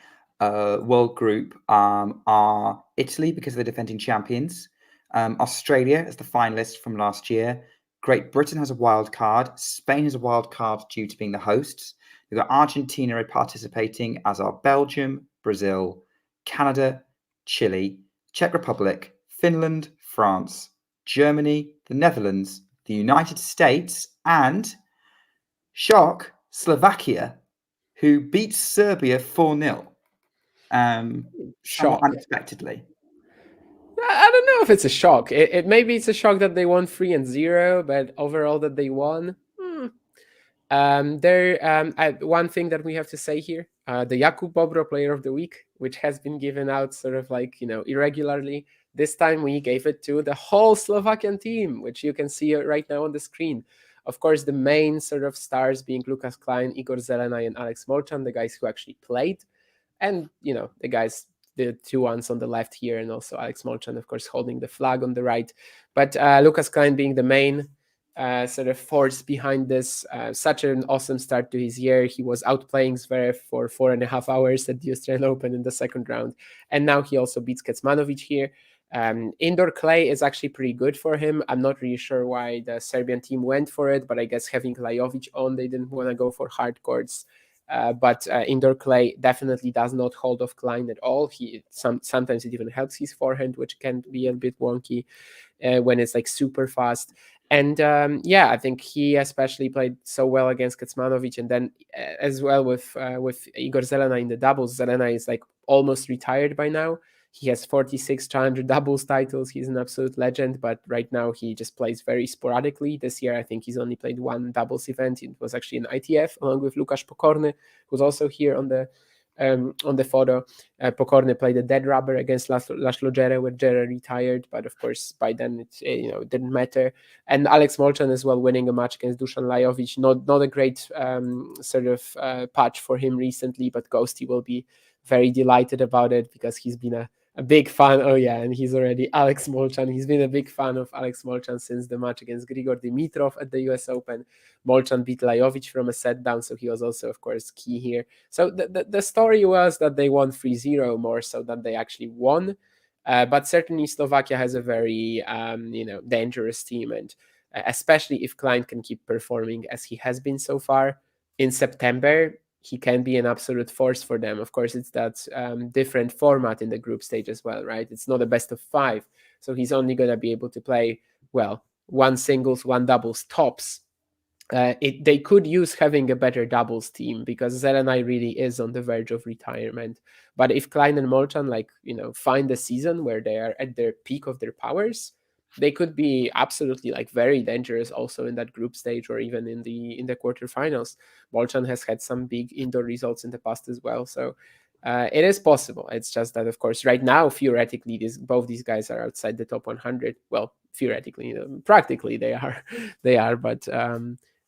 S1: World Group are Italy because they're defending champions. Australia is the finalist from last year. Great Britain has a wild card. Spain has a wild card due to being the hosts. We've got Argentina participating, as are Belgium, Brazil, Canada, Chile, Czech Republic, Finland, France, Germany, the Netherlands, the United States, and shock, Slovakia, who beat Serbia 4-0. Somewhat unexpectedly.
S4: I don't know if it's a shock. Maybe it's a shock that they won 3-0, but overall that they won. One thing that we have to say here, the Jakub Bobro Player of the Week, which has been given out sort of like, irregularly. This time we gave it to the whole Slovakian team, which you can see right now on the screen. Of course, the main sort of stars being Lukas Klein, Igor Zelenay, and Alex Molchan, the guys who actually played. And, the guys, the two ones on the left here, and also Alex Molchan, of course, holding the flag on the right. But Lukas Klein being the main sort of force behind this. Such an awesome start to his year. He was outplaying Zverev for 4.5 hours at the Australian Open in the second round. And now he also beats Kecmanovic here. Indoor clay is actually pretty good for him. I'm not really sure why the Serbian team went for it, but I guess having Lajovic on, they didn't want to go for hard courts. But indoor clay definitely does not hold off Klein at all. Sometimes it even helps his forehand, which can be a bit wonky when it's like super fast. And I think he especially played so well against Kecmanovic, and then as well with Igor Zelenay in the doubles. Zelenay is like almost retired by now. He has 46 challenger doubles titles. He's an absolute legend, but right now he just plays very sporadically. This year, I think he's only played one doubles event. It was actually an ITF along with Lukasz Pokorny, who's also here on on the photo. Pokorny played a dead rubber against Laszlo Djere, where Djere retired, but of course by then it didn't matter. And Alex Molchan as well, winning a match against Dusan Lajovic. Not a great sort of patch for him recently, but Ghosty will be very delighted about it because he's been a big fan. Oh yeah, and he's already Alex Molchan. He's been a big fan of Alex Molchan since the match against Grigor Dimitrov at the US Open. Molchan beat Lajovic from a set down, so he was also, of course, key here. So the story was that they won 3-0 more so than they actually won. But certainly Slovakia has a very dangerous team, and especially if Klein can keep performing as he has been so far in September, he can be an absolute force for them. Of course, it's that different format in the group stage as well, right? It's not a best of 5, so he's only going to be able to play, one singles, one doubles tops. They could use having a better doubles team because Zelenay really is on the verge of retirement. But if Klein and Molchan find a season where they are at their peak of their powers, they could be absolutely very dangerous also in that group stage or even in the quarterfinals. Molchan has had some big indoor results in the past as well, so it is possible. It's just that, of course, right now theoretically both these guys are outside the top 100. Well, theoretically, practically they are,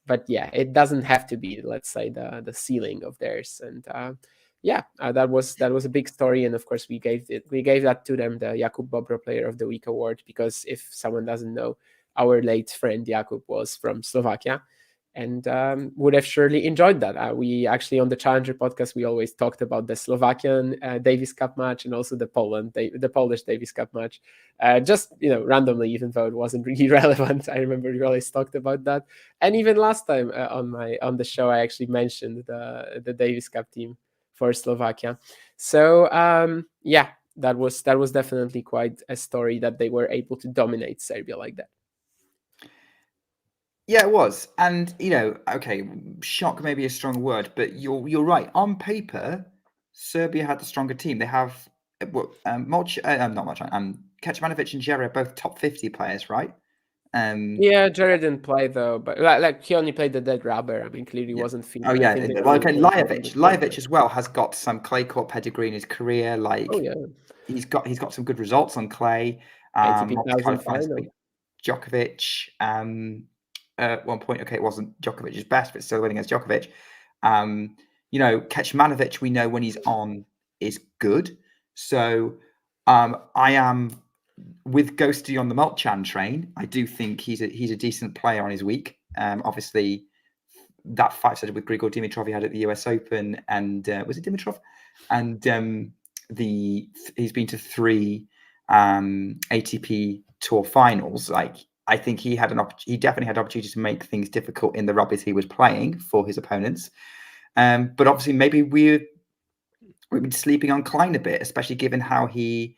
S4: but yeah, it doesn't have to be, let's say, the ceiling of theirs. And that was a big story. And of course, we gave that to them, the Jakub Bobro Player of the Week award, because if someone doesn't know, our late friend Jakub was from Slovakia and would have surely enjoyed that. We actually, on the Challenger podcast, we always talked about the Slovakian Davis Cup match and also the Polish Davis Cup match. Just randomly, even though it wasn't really relevant. I remember we always talked about that. And even last time on the show, I actually mentioned the Davis Cup team for Slovakia. So that was definitely quite a story that they were able to dominate Serbia like that.
S1: Yeah, it was. And, okay, shock may be a strong word, but you're right. On paper, Serbia had the stronger team. They have Kecmanovic and Djere are both top 50 players, right?
S4: Yeah, Jared didn't play though, but he only played the dead rubber. I mean, clearly wasn't feeling.
S1: Oh yeah, Lajovic as well has got some clay court pedigree in his career. He's got some good results on clay.
S4: ATP 1000 final.
S1: Djokovic. At one point, okay, it wasn't Djokovic's best, but still winning against Djokovic. Kecmanovic, we know when he's on is good. So I am with Ghosty on the Molchan train. I do think he's a decent player on his week. Obviously, that fight started with Grigor Dimitrov he had at the US Open, and was it Dimitrov? And he's been to 3 ATP Tour finals. I think he definitely had opportunity to make things difficult in the rubbers he was playing for his opponents. But obviously, maybe we've been sleeping on Klein a bit, especially given how he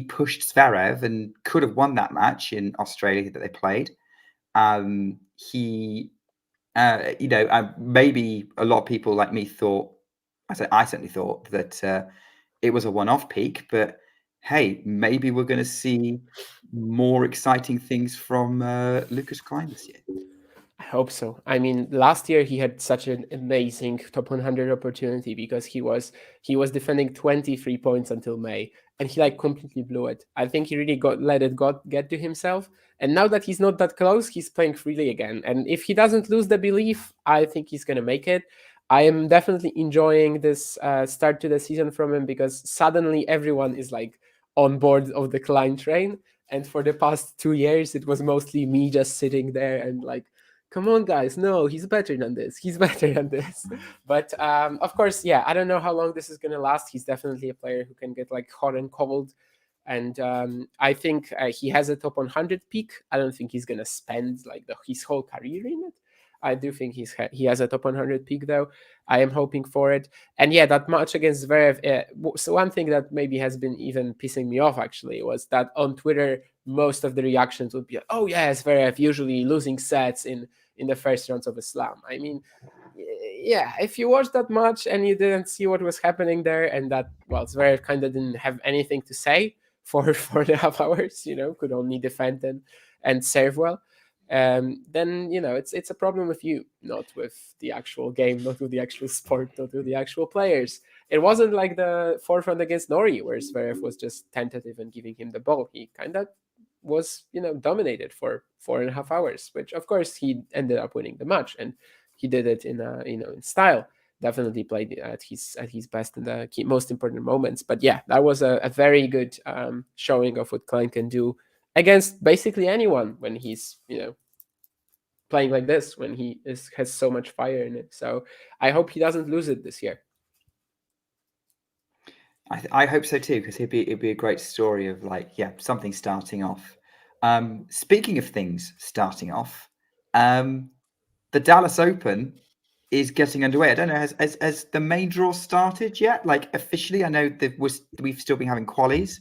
S1: pushed Zverev and could have won that match in Australia that they played. Maybe a lot of people like me thought, I certainly thought that it was a one-off peak, but hey, maybe we're going to see more exciting things from Lucas Klein this year.
S4: I hope so. I mean, last year he had such an amazing top 100 opportunity because he was defending 23 points until May, and he completely blew it. I think he really let it get to himself. And now that he's not that close, he's playing freely again. And if he doesn't lose the belief, I think he's going to make it. I am definitely enjoying this start to the season from him because suddenly everyone is on board of the Klein train. And for the past 2 years, it was mostly me just sitting there and come on, guys, no, he's better than this. He's better than this. But of course, yeah, I don't know how long this is going to last. He's definitely a player who can get hot and cold. And I think he has a top 100 peak. I don't think he's going to spend his whole career in it. I do think he has a top 100 peak, though. I am hoping for it. And yeah, that match against Zverev. So one thing that maybe has been even pissing me off, actually, was that on Twitter, most of the reactions would be, oh, yeah, Zverev usually losing sets in the first rounds of a slam. I mean, yeah, if you watched that match and you didn't see what was happening there and that, Zverev kind of didn't have anything to say for 4.5 hours, could only defend and serve well. Then it's a problem with you, not with the actual game, not with the actual sport, not with the actual players. it wasn't like the fourth round against Norrie, where Zverev was just tentative and giving him the ball. He kind of was, dominated for 4.5 hours, which of course he ended up winning the match, and he did it in in style. Definitely played at his best in the most important moments. But yeah, that was a very good showing of what Klein can do against basically anyone when he's playing like this, when he has so much fire in it. So I hope he doesn't lose it this year.
S1: I hope so too, because it'd be a great story of something starting off. Speaking of things starting off, the Dallas Open is getting underway. I don't know, has the main draw started yet? Like officially, I know that we've still been having qualies,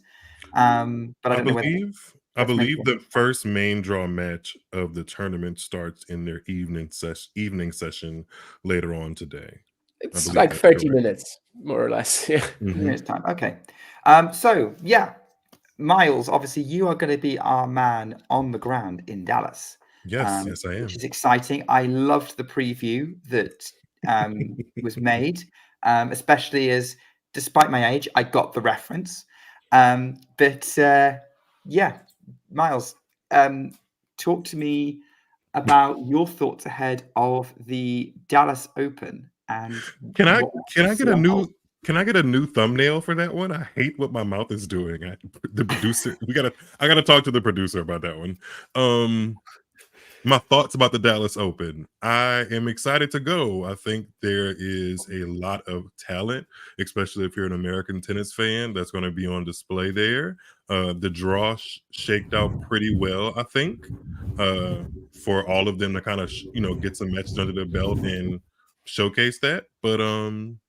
S1: but I don't know whether.
S3: I believe the first main draw match of the tournament starts in their evening session later on today.
S4: It's like 30 minutes, more or less. Yeah.
S1: Minutes time. Okay. So yeah, Miles, obviously you are going to be our man on the ground in Dallas.
S3: Yes, yes, I am.
S1: Which is exciting. I loved the preview that was made, especially as, despite my age, I got the reference. But yeah, Miles, talk to me about your thoughts ahead of the Dallas Open. And
S3: can I get a new thumbnail for that one? I hate what my mouth is doing. The producer, I gotta talk to the producer about that one. My thoughts about the Dallas Open. I am excited to go. I think there is a lot of talent, especially if you're an American tennis fan, that's going to be on display there. The draw shaked out pretty well, I think, for all of them to kind of get some matches under their belt and showcase that. But I'm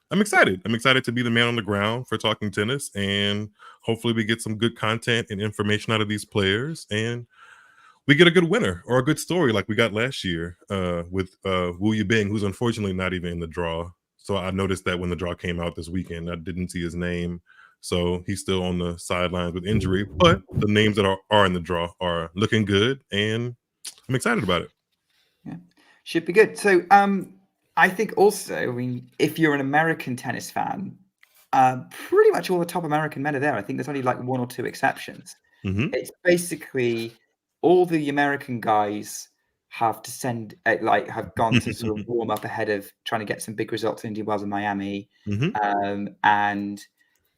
S3: excited. I'm excited to be the man on the ground for talking tennis, and hopefully we get some good content and information out of these players, and we get a good winner or a good story like we got last year with Wu Yibing, who's unfortunately not even in the draw. So I noticed that when the draw came out this weekend, I didn't see his name. So he's still on the sidelines with injury. But the names that are in the draw are looking good, and I'm excited about it.
S1: Yeah, should be good. So I think also, if you're an American tennis fan, pretty much all the top American men are there. I think there's only like one or two exceptions.
S3: Mm-hmm.
S1: It's basically all the American guys have gone to sort of warm up ahead of trying to get some big results in Indy Wells and Miami.
S3: Mm-hmm.
S1: And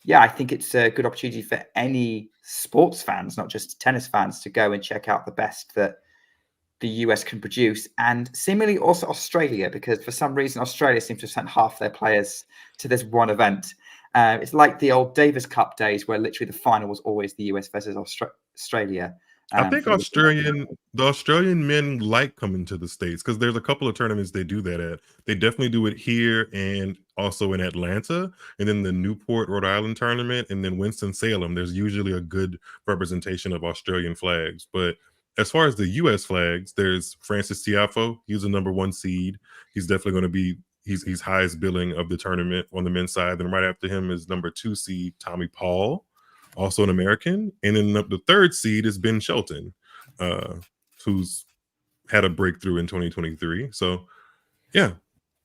S1: yeah, I think it's a good opportunity for any sports fans, not just tennis fans, to go and check out the best that the US can produce. And similarly also Australia, because for some reason Australia seems to have sent half their players to this one event. It's like the old Davis Cup days where literally the final was always the US versus Australia.
S3: I think the Australian men like coming to the States because there's a couple of tournaments they do that at. They definitely do it here and also in Atlanta, and then the Newport, Rhode Island tournament, and then Winston-Salem. There's usually a good representation of Australian flags. But as far as the U.S. flags, there's Francis Tiafoe. He's the #1 seed. He's definitely going to be he's highest billing of the tournament on the men's side. Then right after him is #2 seed Tommy Paul, also an American. And then the third seed is Ben Shelton, who's had a breakthrough in 2023. So, yeah.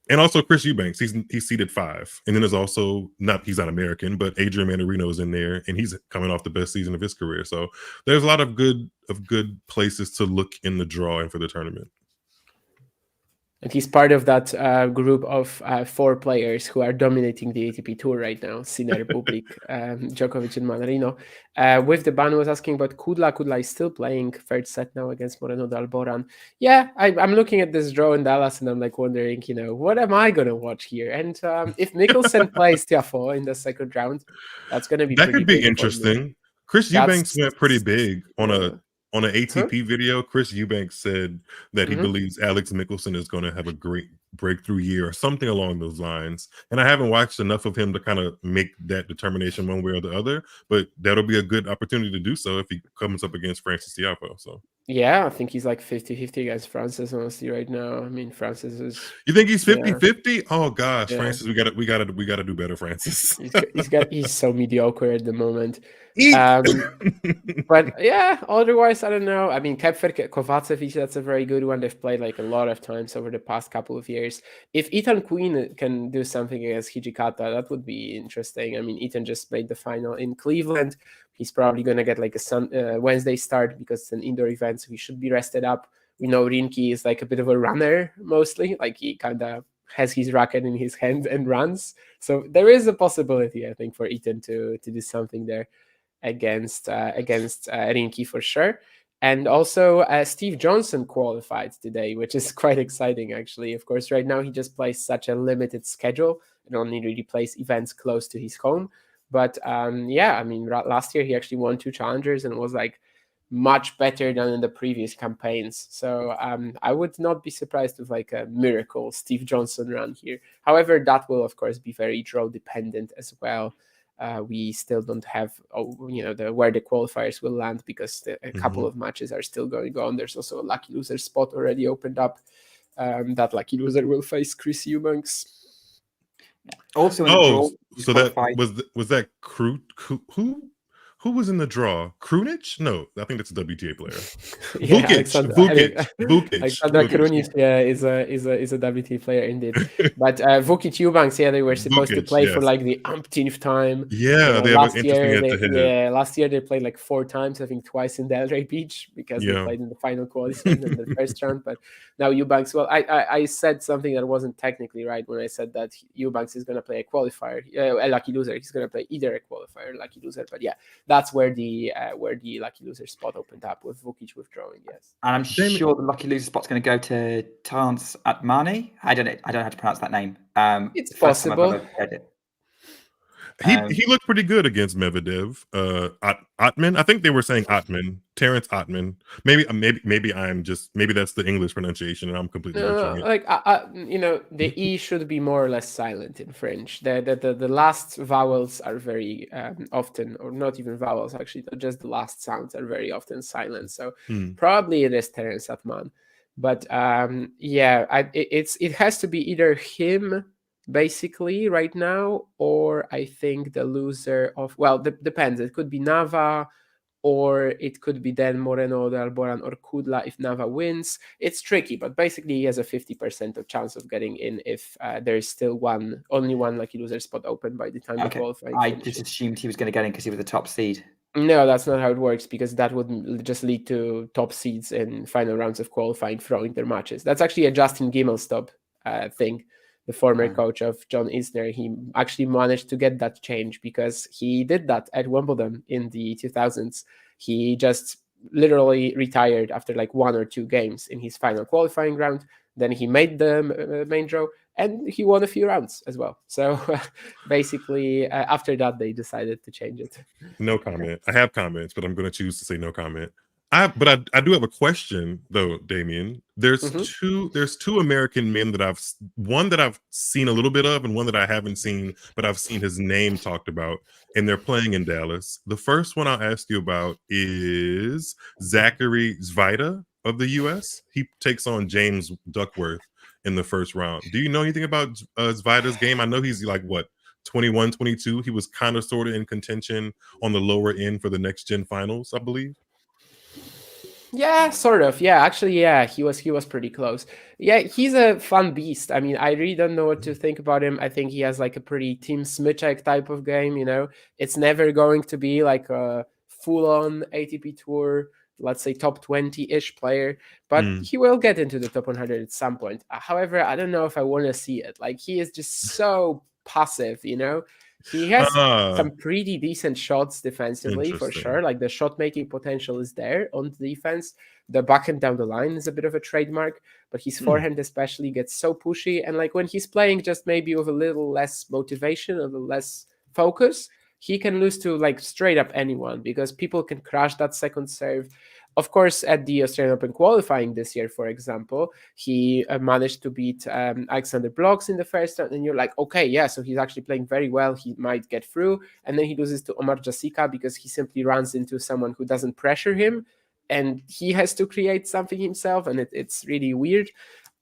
S3: And also Chris Eubanks, he's seeded 5. And then there's also, he's not American, but Adrian Manarino's in there, and he's coming off the best season of his career. So there's a lot of good places to look in the draw and for the tournament.
S4: And he's part of that group of 4 players who are dominating the ATP Tour right now: Sinner, Bublik, Djokovic, and Manarino. With the ban was asking about Kudla. Kudla is still playing third set now against Moreno de Alboran. Yeah, I'm looking at this draw in Dallas, and I'm like wondering, what am I going to watch here? And if Mickelson plays Tiafoe in the second round, that's going to be
S3: that could be interesting. Chris Eubanks went pretty big on an ATP video. Chris Eubanks said that he believes Alex Mickelson is going to have a great breakthrough year or something along those lines. And I haven't watched enough of him to kind of make that determination one way or the other, but that'll be a good opportunity to do so if he comes up against Francis Tiafoe. So
S4: Yeah, I think he's like 50-50 against Francis, honestly, right now. I mean, Francis is.
S3: You think he's
S4: Yeah.
S3: 50-50? Oh gosh,
S4: Yeah.
S3: Francis, we gotta do better, Francis.
S4: He's so mediocre at the moment.
S3: Eek!
S4: But yeah, otherwise, I don't know. I mean, Kepfer Kovacevic, that's a very good one. They've played like a lot of times over the past couple of years. If Ethan Quinn can do something against Hijikata, that would be interesting. I mean, Ethan just made the final in Cleveland. He's probably going to get like a Wednesday start because it's an indoor event, so he should be rested up. We know Rinky is like a bit of a runner mostly. Like he kind of has his racket in his hand and runs. So there is a possibility, I think, for Ethan to do something there against Rinky for sure. And also Steve Johnson qualified today, which is quite exciting actually. Of course, right now he just plays such a limited schedule and only really plays events close to his home. But yeah, I mean, last year he actually won 2 challengers and was like much better than in the previous campaigns. So I would not be surprised with like a miracle Steve Johnson run here. However, that will of course be very draw dependent as well. We still don't have, where the qualifiers will land because a couple of matches are still going on. There's also a lucky loser spot already opened up. That lucky loser will face Chris Eubanks.
S1: Also in the draw.
S3: So that was that who was in the draw? Krunic? No, I think that's a WTA player.
S4: Yeah,
S3: Vukic.
S4: Alexander Krunic, yeah, is a WTA player indeed. But Vukic Eubanks, yeah, they were supposed to play for like the umpteenth time.
S3: Yeah, they have an interesting head-to-head.
S4: Last year they played like 4 times, I think twice in Delray Beach because they played in the final qualifying in the first round. But now Eubanks, well, I said something that wasn't technically right when I said that Eubanks is going to play a qualifier, a lucky loser. He's going to play either a qualifier or lucky loser. But yeah, that's where the lucky loser spot opened up with Vukic withdrawing. Yes,
S1: and I'm sure the lucky loser spot's going to go to Terence Atmani. I don't know how to pronounce that name.
S4: It's possible.
S3: He looked pretty good against Medvedev. Atman, I think they were saying Atman, Terence Atman. Maybe that's the English pronunciation, and I'm completely butchering it.
S4: Like the E should be more or less silent in French. The last vowels are very often, or not even vowels actually, just the last sounds are very often silent. So probably it is Terence Atman, but it has to be either him basically right now, or I think the loser of, depends. It could be Nava, or it could be then Moreno, Alboran, or Kudla if Nava wins. It's tricky, but basically he has a 50% of chance of getting in if there is still only one lucky loser spot open by the time the qualifying finishes.
S1: I just assumed he was going to get in because he was the top seed.
S4: No, that's not how it works, because that would just lead to top seeds in final rounds of qualifying throwing their matches. That's actually a Justin Gimelstob thing. The former coach of John Isner, he actually managed to get that change because he did that at Wimbledon in the 2000s. He just literally retired after like 1 or 2 games in his final qualifying round. Then he made the main draw and he won a few rounds as well. So basically, after that, they decided to change it.
S3: No comment. I have comments, but I'm going to choose to say no comment. I do have a question though, Damien. There's two American men one that I've seen a little bit of and one that I haven't seen, but I've seen his name talked about, and they're playing in Dallas. The first one I'll ask you about is Zachary Zvida of the US. He takes on James Duckworth in the first round. Do you know anything about Zvida's game? I know he's like 21, 22. He was kind of sort of in contention on the lower end for the next gen finals, I believe.
S4: Yeah, sort of. Yeah, actually, yeah, he was pretty close. Yeah, he's a fun beast. I mean, I really don't know what to think about him. I think he has like a pretty Team Smichek type of game, It's never going to be like a full-on ATP Tour, let's say top 20-ish player, but he will get into the top 100 at some point. However, I don't know if I want to see it. Like, he is just so passive, He has some pretty decent shots defensively, for sure. Like, the shot-making potential is there on the defense. The backhand down the line is a bit of a trademark, but his forehand especially gets so pushy. And, like, when he's playing just maybe with a little less motivation, a little less focus, he can lose to, like, straight up anyone because people can crash that second serve. Of course, at the Australian Open qualifying this year, for example, he managed to beat Alexander Blocks in the first round, and you're like, okay, yeah, so he's actually playing very well. He might get through, and then he loses to Omar Jasika because he simply runs into someone who doesn't pressure him, and he has to create something himself, and it's really weird.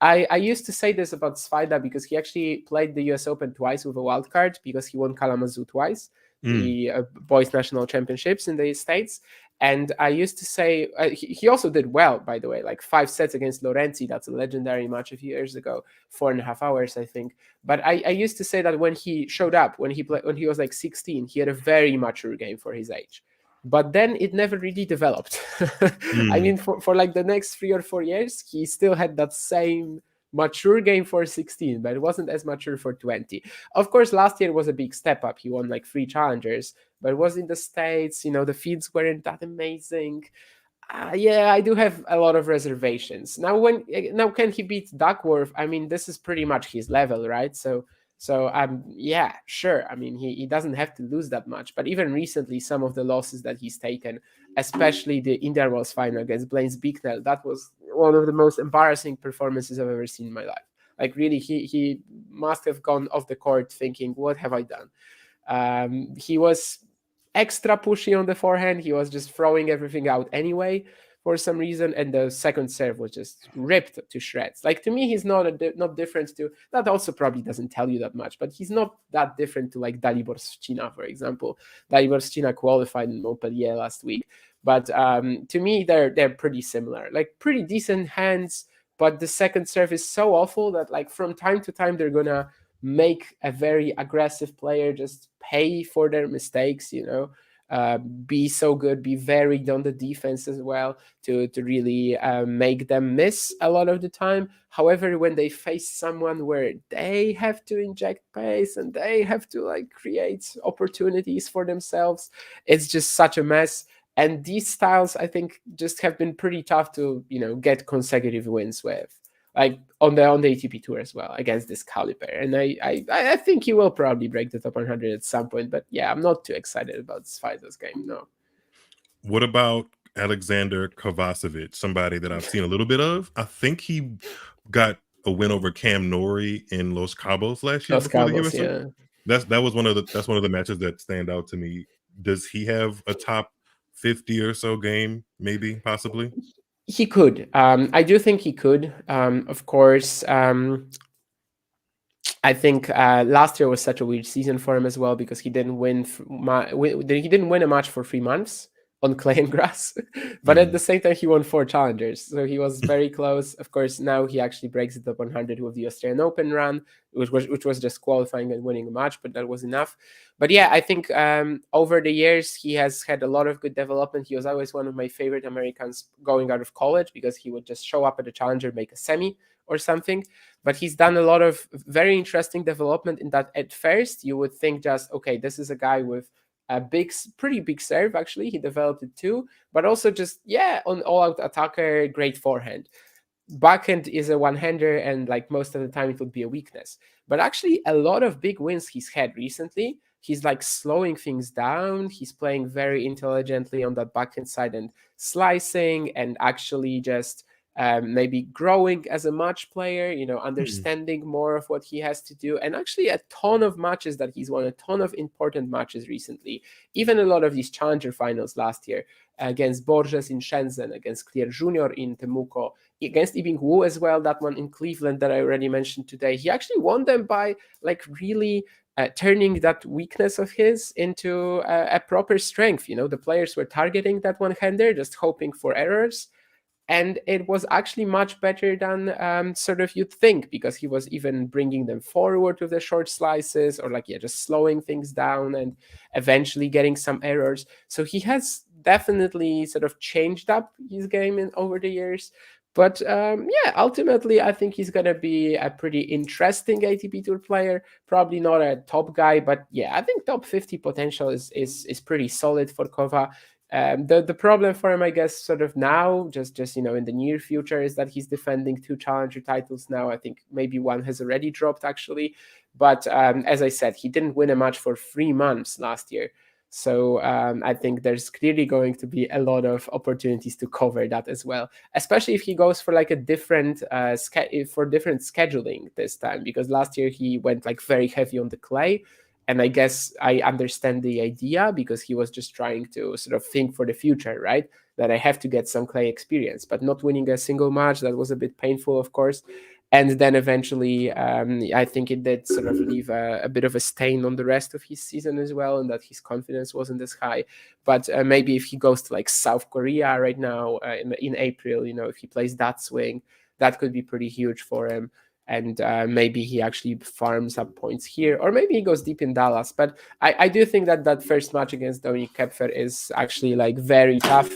S4: I used to say this about Svajda because he actually played the US Open twice with a wild card because he won Kalamazoo twice, the boys national championships in the States. And I used to say, he also did well, by the way, like 5 sets against Lorenzi. That's a legendary match a few years ago, 4.5 hours, I think. But I used to say that when he showed up, when he was like 16, he had a very mature game for his age. But then it never really developed. I mean, for like the next 3 or 4 years, he still had that same mature game for 16, but it wasn't as mature for 20. Of course, last year was a big step up. He won like 3 challengers, but it was in the States, the feeds weren't that amazing. Yeah, I do have a lot of reservations. Now, can he beat Duckworth? I mean, this is pretty much his level, right? So yeah, sure. I mean, he doesn't have to lose that much. But even recently, some of the losses that he's taken, especially the Indian Wells final against Blaise Bicknell, that was one of the most embarrassing performances I've ever seen in my life. Like, really, he must have gone off the court thinking, what have I done? He was extra pushy on the forehand. He was just throwing everything out anyway for some reason, and the second serve was just ripped to shreds. Like, to me, he's not different to that. Also probably doesn't tell you that much, but he's not that different to like Dalibor Szczina, for example. Dalibor Szczina qualified in Montpellier last week, but to me they're pretty similar, like pretty decent hands, but the second serve is so awful that like from time to time they're gonna make a very aggressive player just pay for their mistakes, be so good, be varied on the defense as well to really make them miss a lot of the time. However, when they face someone where they have to inject pace and they have to like create opportunities for themselves, it's just such a mess. And these styles, I think, just have been pretty tough to get consecutive wins with, like on the ATP tour as well against this caliber. And I think he will probably break the top 100 at some point. But yeah, I'm not too excited about Svajda's game. No.
S3: What about Alexander Kovacevic, somebody that I've seen a little bit of? I think he got a win over Cam Norrie in Los Cabos last year before the US Open. That's one of the matches that stand out to me. Does he have a top 50 or so game? Maybe, possibly.
S4: He could. I do think he could. Of course, I think last year was such a weird season for him as well because he didn't win. He didn't win a match for 3 months on clay and grass, but at the same time he won 4 challengers, so he was very close. Of course, now he actually breaks the top 100 with the Australian Open run, which was just qualifying and winning a match, but that was enough. But yeah, I think over the years he has had a lot of good development. He was always one of my favorite Americans going out of college because he would just show up at a challenger, make a semi or something. But he's done a lot of very interesting development in that. At first you would think just, okay, this is a guy with a pretty big serve. Actually, he developed it too, but also just, on all-out attacker, great forehand. Backhand is a one-hander, and like most of the time it would be a weakness. But actually, a lot of big wins he's had recently, he's like slowing things down. He's playing very intelligently on that backhand side and slicing, and actually just maybe growing as a match player, understanding more of what he has to do. And actually a ton of matches that he's won, a ton of important matches recently, even a lot of these challenger finals last year against Borges in Shenzhen, against Clear Jr. in Temuco, against Yibing Wu as well, that one in Cleveland that I already mentioned today. He actually won them by like really turning that weakness of his into a proper strength. The players were targeting that one-hander, just hoping for errors. And it was actually much better than sort of you'd think, because he was even bringing them forward with the short slices, or just slowing things down and eventually getting some errors. So he has definitely sort of changed up his game over the years. But ultimately, I think he's going to be a pretty interesting ATP Tour player. Probably not a top guy, but I think top 50 potential is pretty solid for Kova. The problem for him, I guess, sort of now, just in the near future, is that he's defending 2 challenger titles now. I think maybe one has already dropped, actually. But as I said, he didn't win a match for 3 months last year. So I think there's clearly going to be a lot of opportunities to cover that as well, especially if he goes for like a different different scheduling this time, because last year he went like very heavy on the clay. And I guess I understand the idea, because he was just trying to sort of think for the future, right? That I have to get some clay experience, but not winning a single match, that was a bit painful, of course. And then eventually, I think it did sort of leave a bit of a stain on the rest of his season as well, and that his confidence wasn't as high. But maybe if he goes to like South Korea right now in April, if he plays that swing, that could be pretty huge for him. And maybe he actually farms up points here, or maybe he goes deep in Dallas. But I do think that first match against Dominik Kepfer is actually like very tough.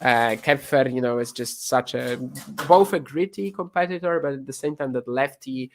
S4: Kepfer, is just both a gritty competitor, but at the same time that lefty,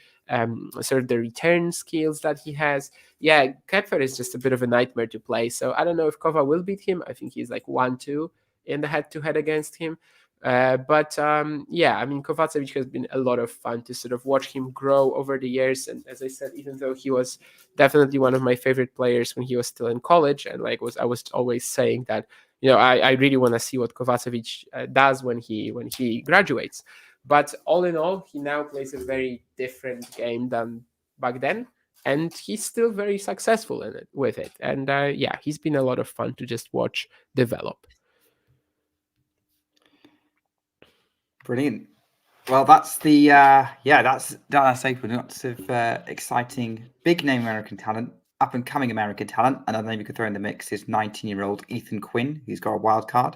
S4: sort of the return skills that he has. Yeah, Kepfer is just a bit of a nightmare to play. So I don't know if Kova will beat him. I think he's like 1-2 in the head-to-head against him. But Kovacevic has been a lot of fun to sort of watch him grow over the years. And as I said, even though he was definitely one of my favorite players when he was still in college, and I was always saying that, I really want to see what Kovacevic does when he graduates. But all in all, he now plays a very different game than back then, and he's still very successful with it. And he's been a lot of fun to just watch develop.
S1: Brilliant. Well, that's that's Dallas Open. Lots of exciting, big name American talent, up and coming American talent. Another name you could throw in the mix is 19-year-old Ethan Quinn, who's got a wild card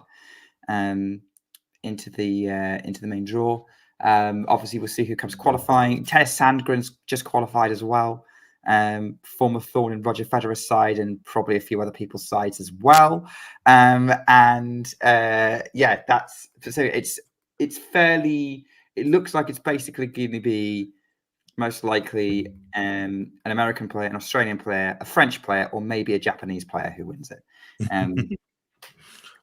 S1: into the main draw. Obviously, we'll see who comes qualifying. Tennis Sandgren's just qualified as well. Former thorn in Roger Federer's side, and probably a few other people's sides as well. That's so it's fairly. It looks like it's basically going to be most likely an American player, an Australian player, a French player, or maybe a Japanese player who wins it.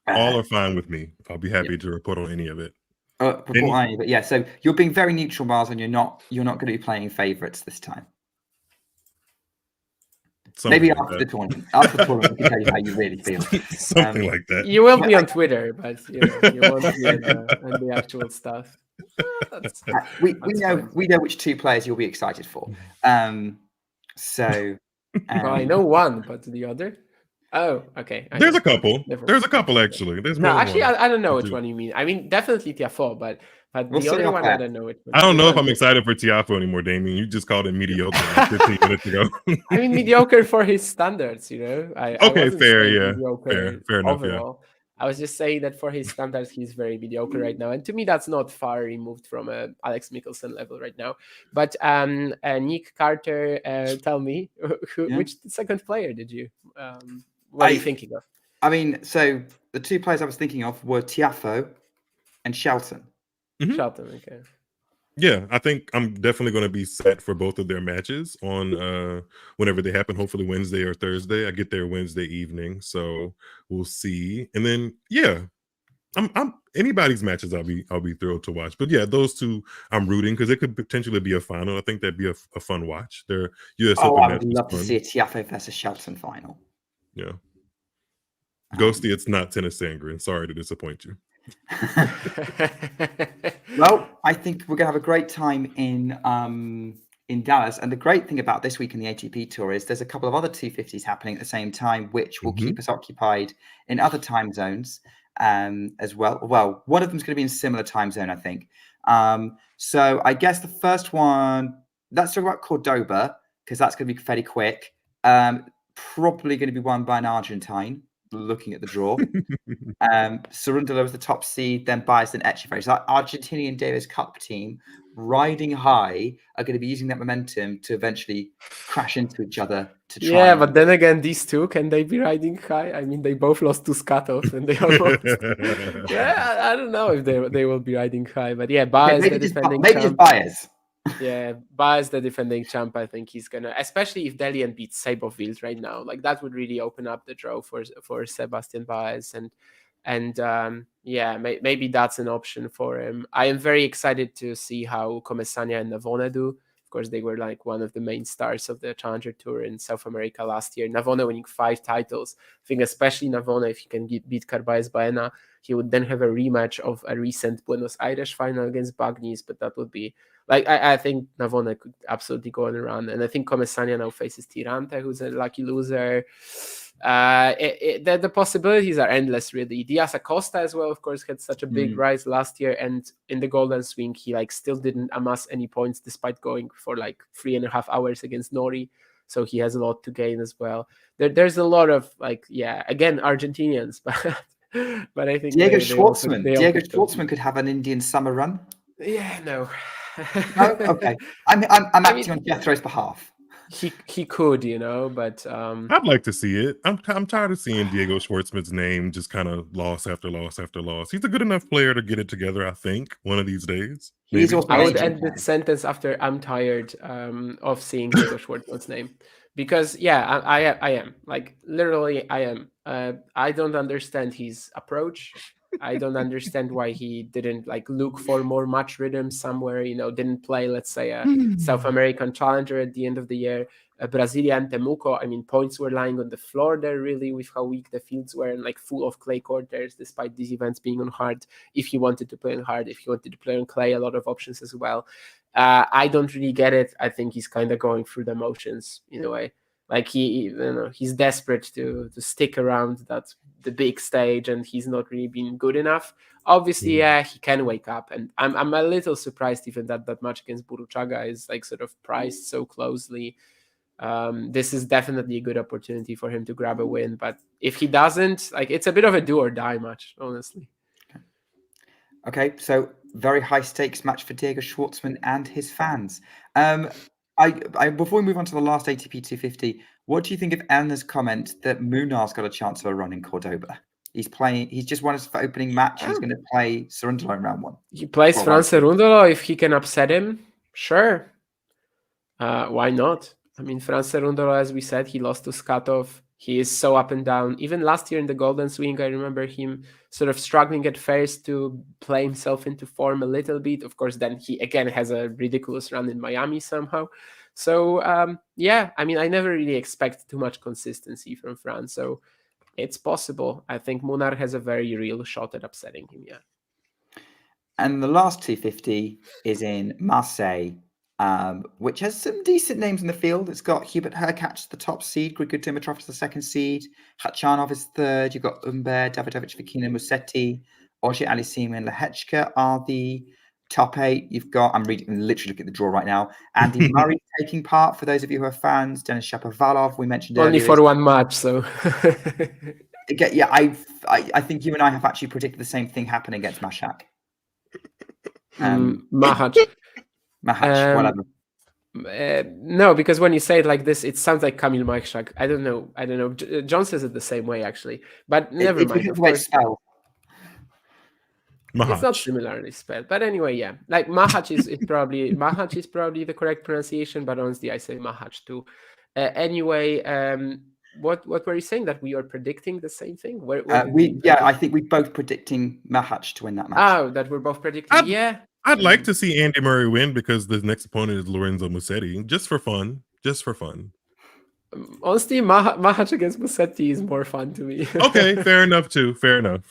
S3: All are fine with me. I'll be happy to report on any of it.
S1: So you're being very neutral, Miles, and you're not going to be playing favourites this time.
S3: Something
S1: maybe
S3: like
S1: after
S3: that.
S1: the tournament. After the tournament, we can tell you how you really feel.
S3: Something like that.
S4: You will be on Twitter, but you won't be on the actual stuff.
S1: We know which two players you'll be excited for.
S4: Well, I know one, but the other. Oh, okay.
S3: There's a couple. There's a couple actually. There's
S4: no,
S3: more
S4: actually,
S3: than one.
S4: I don't know which one you mean. I mean, definitely Tiafoe, but
S1: We'll
S4: the other one, I don't know which one.
S3: I don't know if I'm excited for Tiafoe anymore, Damien. You just called it mediocre like 15 minutes ago.
S4: I mean, mediocre for his standards,
S3: Okay, fair, yeah. Fair enough,
S4: overall. I was just saying that for his standards, he's very mediocre right now. And to me, that's not far removed from Alex Michelsen level right now. But Nick Carter, tell me, which second player did you, what are you thinking of?
S1: I mean, so the two players I was thinking of were Tiafoe and Shelton.
S3: Mm-hmm.
S4: Shelton, okay.
S3: Yeah, I think I'm definitely going to be set for both of their matches on whenever they happen. Hopefully Wednesday or Thursday. I get there Wednesday evening, so we'll see. And then I'm anybody's matches I'll be thrilled to watch. But yeah, those two I'm rooting because it could potentially be a final. I think that'd be a fun watch. Their US Open
S1: I would love to see a Tiafoe versus Shelton final.
S3: Yeah, Ghosty, it's not Tennis Sandgren. Sorry to disappoint you.
S1: Well, I think we're gonna have a great time in Dallas, and the great thing about this week in the ATP Tour is there's a couple of other 250s happening at the same time, which will keep us occupied in other time zones as well. Well, one of them is going to be in a similar time zone, I think. So I guess the first one, let's talk about Cordoba because that's going to be fairly quick. Probably going to be won by an Argentine. Looking at the draw, Cerundolo was the top seed, then Baez, then Echeverry. So that Argentinian Davis Cup team riding high are going to be using that momentum to eventually crash into each other to try.
S4: Yeah, but then again, these two, can they be riding high? I mean, they both lost to Skatov, and they almost. I don't know if they will be riding high, but yeah, Baez, the defending
S1: maybe it's Baez.
S4: Yeah, Baez, the defending champ, I think he's gonna, especially if Delian beats Sabovils right now, like that would really open up the draw for Sebastian Baez, and maybe that's an option for him. I am very excited to see how Komesania and Navone do Of course, they were like one of the main stars of the Challenger Tour in South America last year. Navone winning 5 titles. I think especially Navone, if he can beat Carballes Baena, he would then have a rematch of a recent Buenos Aires final against Bagnis, but that would be like I think Navone could absolutely go on a run, and I think Comesaña now faces Tirante, who's a lucky loser. The possibilities are endless, really. Diaz Acosta as well, of course, had such a big rise last year, and in the Golden Swing, he like still didn't amass any points despite going for like 3.5 hours against Nori. So he has a lot to gain as well. There's a lot of like, again, Argentinians, but I think
S1: Diego Schwartzman could have an Indian summer run.
S4: Yeah, no.
S1: No? Okay. I'm acting on Jethro's behalf.
S4: He could, but
S3: I'd like to see it. I'm tired of seeing Diego Schwartzman's name just kind of loss after loss after loss. He's a good enough player to get it together, I think, one of these days.
S1: He's also
S4: I would end the sentence after I'm tired of seeing Diego Schwartzman's name. Because I am. Like literally I am. I don't understand his approach. I don't understand why he didn't like look for more match rhythm somewhere, didn't play, let's say, a South American challenger at the end of the year. Brasilia and Temuco, I mean, points were lying on the floor there really with how weak the fields were and like full of clay court there, despite these events being on hard. If he wanted to play on hard, if he wanted to play on clay, a lot of options as well. I don't really get it. I think he's kind of going through the motions in a way. Like he's desperate to stick around the big stage, and he's not really been good enough. Obviously, he can wake up, and I'm a little surprised even that match against Buruchaga is like sort of priced so closely. This is definitely a good opportunity for him to grab a win, but if he doesn't, like it's a bit of a do or die match, honestly.
S1: Okay, so very high stakes match for Diego Schwartzman and his fans. Before we move on to the last ATP 250, what do you think of Elna's comment that Munar's got a chance of a run in Cordoba? He's just won his opening match. He's going to play Cerundolo in round 1.
S4: He plays Fran Cerundolo if he can upset him. Sure. Why not? I mean, Fran Cerundolo, as we said, he lost to Skatov. He is so up and down. Even last year in the Golden Swing, I remember him sort of struggling at first to play himself into form a little bit. Of course, then he again has a ridiculous run in Miami somehow. So, I mean, I never really expect too much consistency from Fran. So it's possible. I think Munar has a very real shot at upsetting him,
S1: And the last 250 is in Marseille, which has some decent names in the field. It's got Hubert Hurkacz, the top seed, Grigor Dimitrov is the second seed, Khachanov is third. You've got Umber, Davidovich, Vikina, Musetti, Ogier, Alisima, and Lehechka are the top 8. You've got, I'm literally looking at the draw right now, Andy Murray taking part, for those of you who are fans, Denis Shapovalov, we mentioned
S4: only
S1: earlier.
S4: For one match, so.
S1: Yeah, I think you and I have actually predicted the same thing happen against Mashak.
S4: Mahach,
S1: whatever.
S4: No, because when you say it like this, it sounds like Kamil Majchak. I don't know. John says it the same way, actually. But never mind. Of course. It's not similarly spelled. But anyway, like Mahach is probably the correct pronunciation, but honestly, I say Mahach too. Anyway, what were you saying, that we are predicting the same thing?
S1: I think we're both predicting Mahach to win that match.
S4: Oh, that we're both predicting.
S3: I'd like to see Andy Murray win because the next opponent is Lorenzo Musetti, just for fun.
S4: Honestly, Mahach against Musetti is more fun to me.
S3: Okay, fair enough too. Fair enough.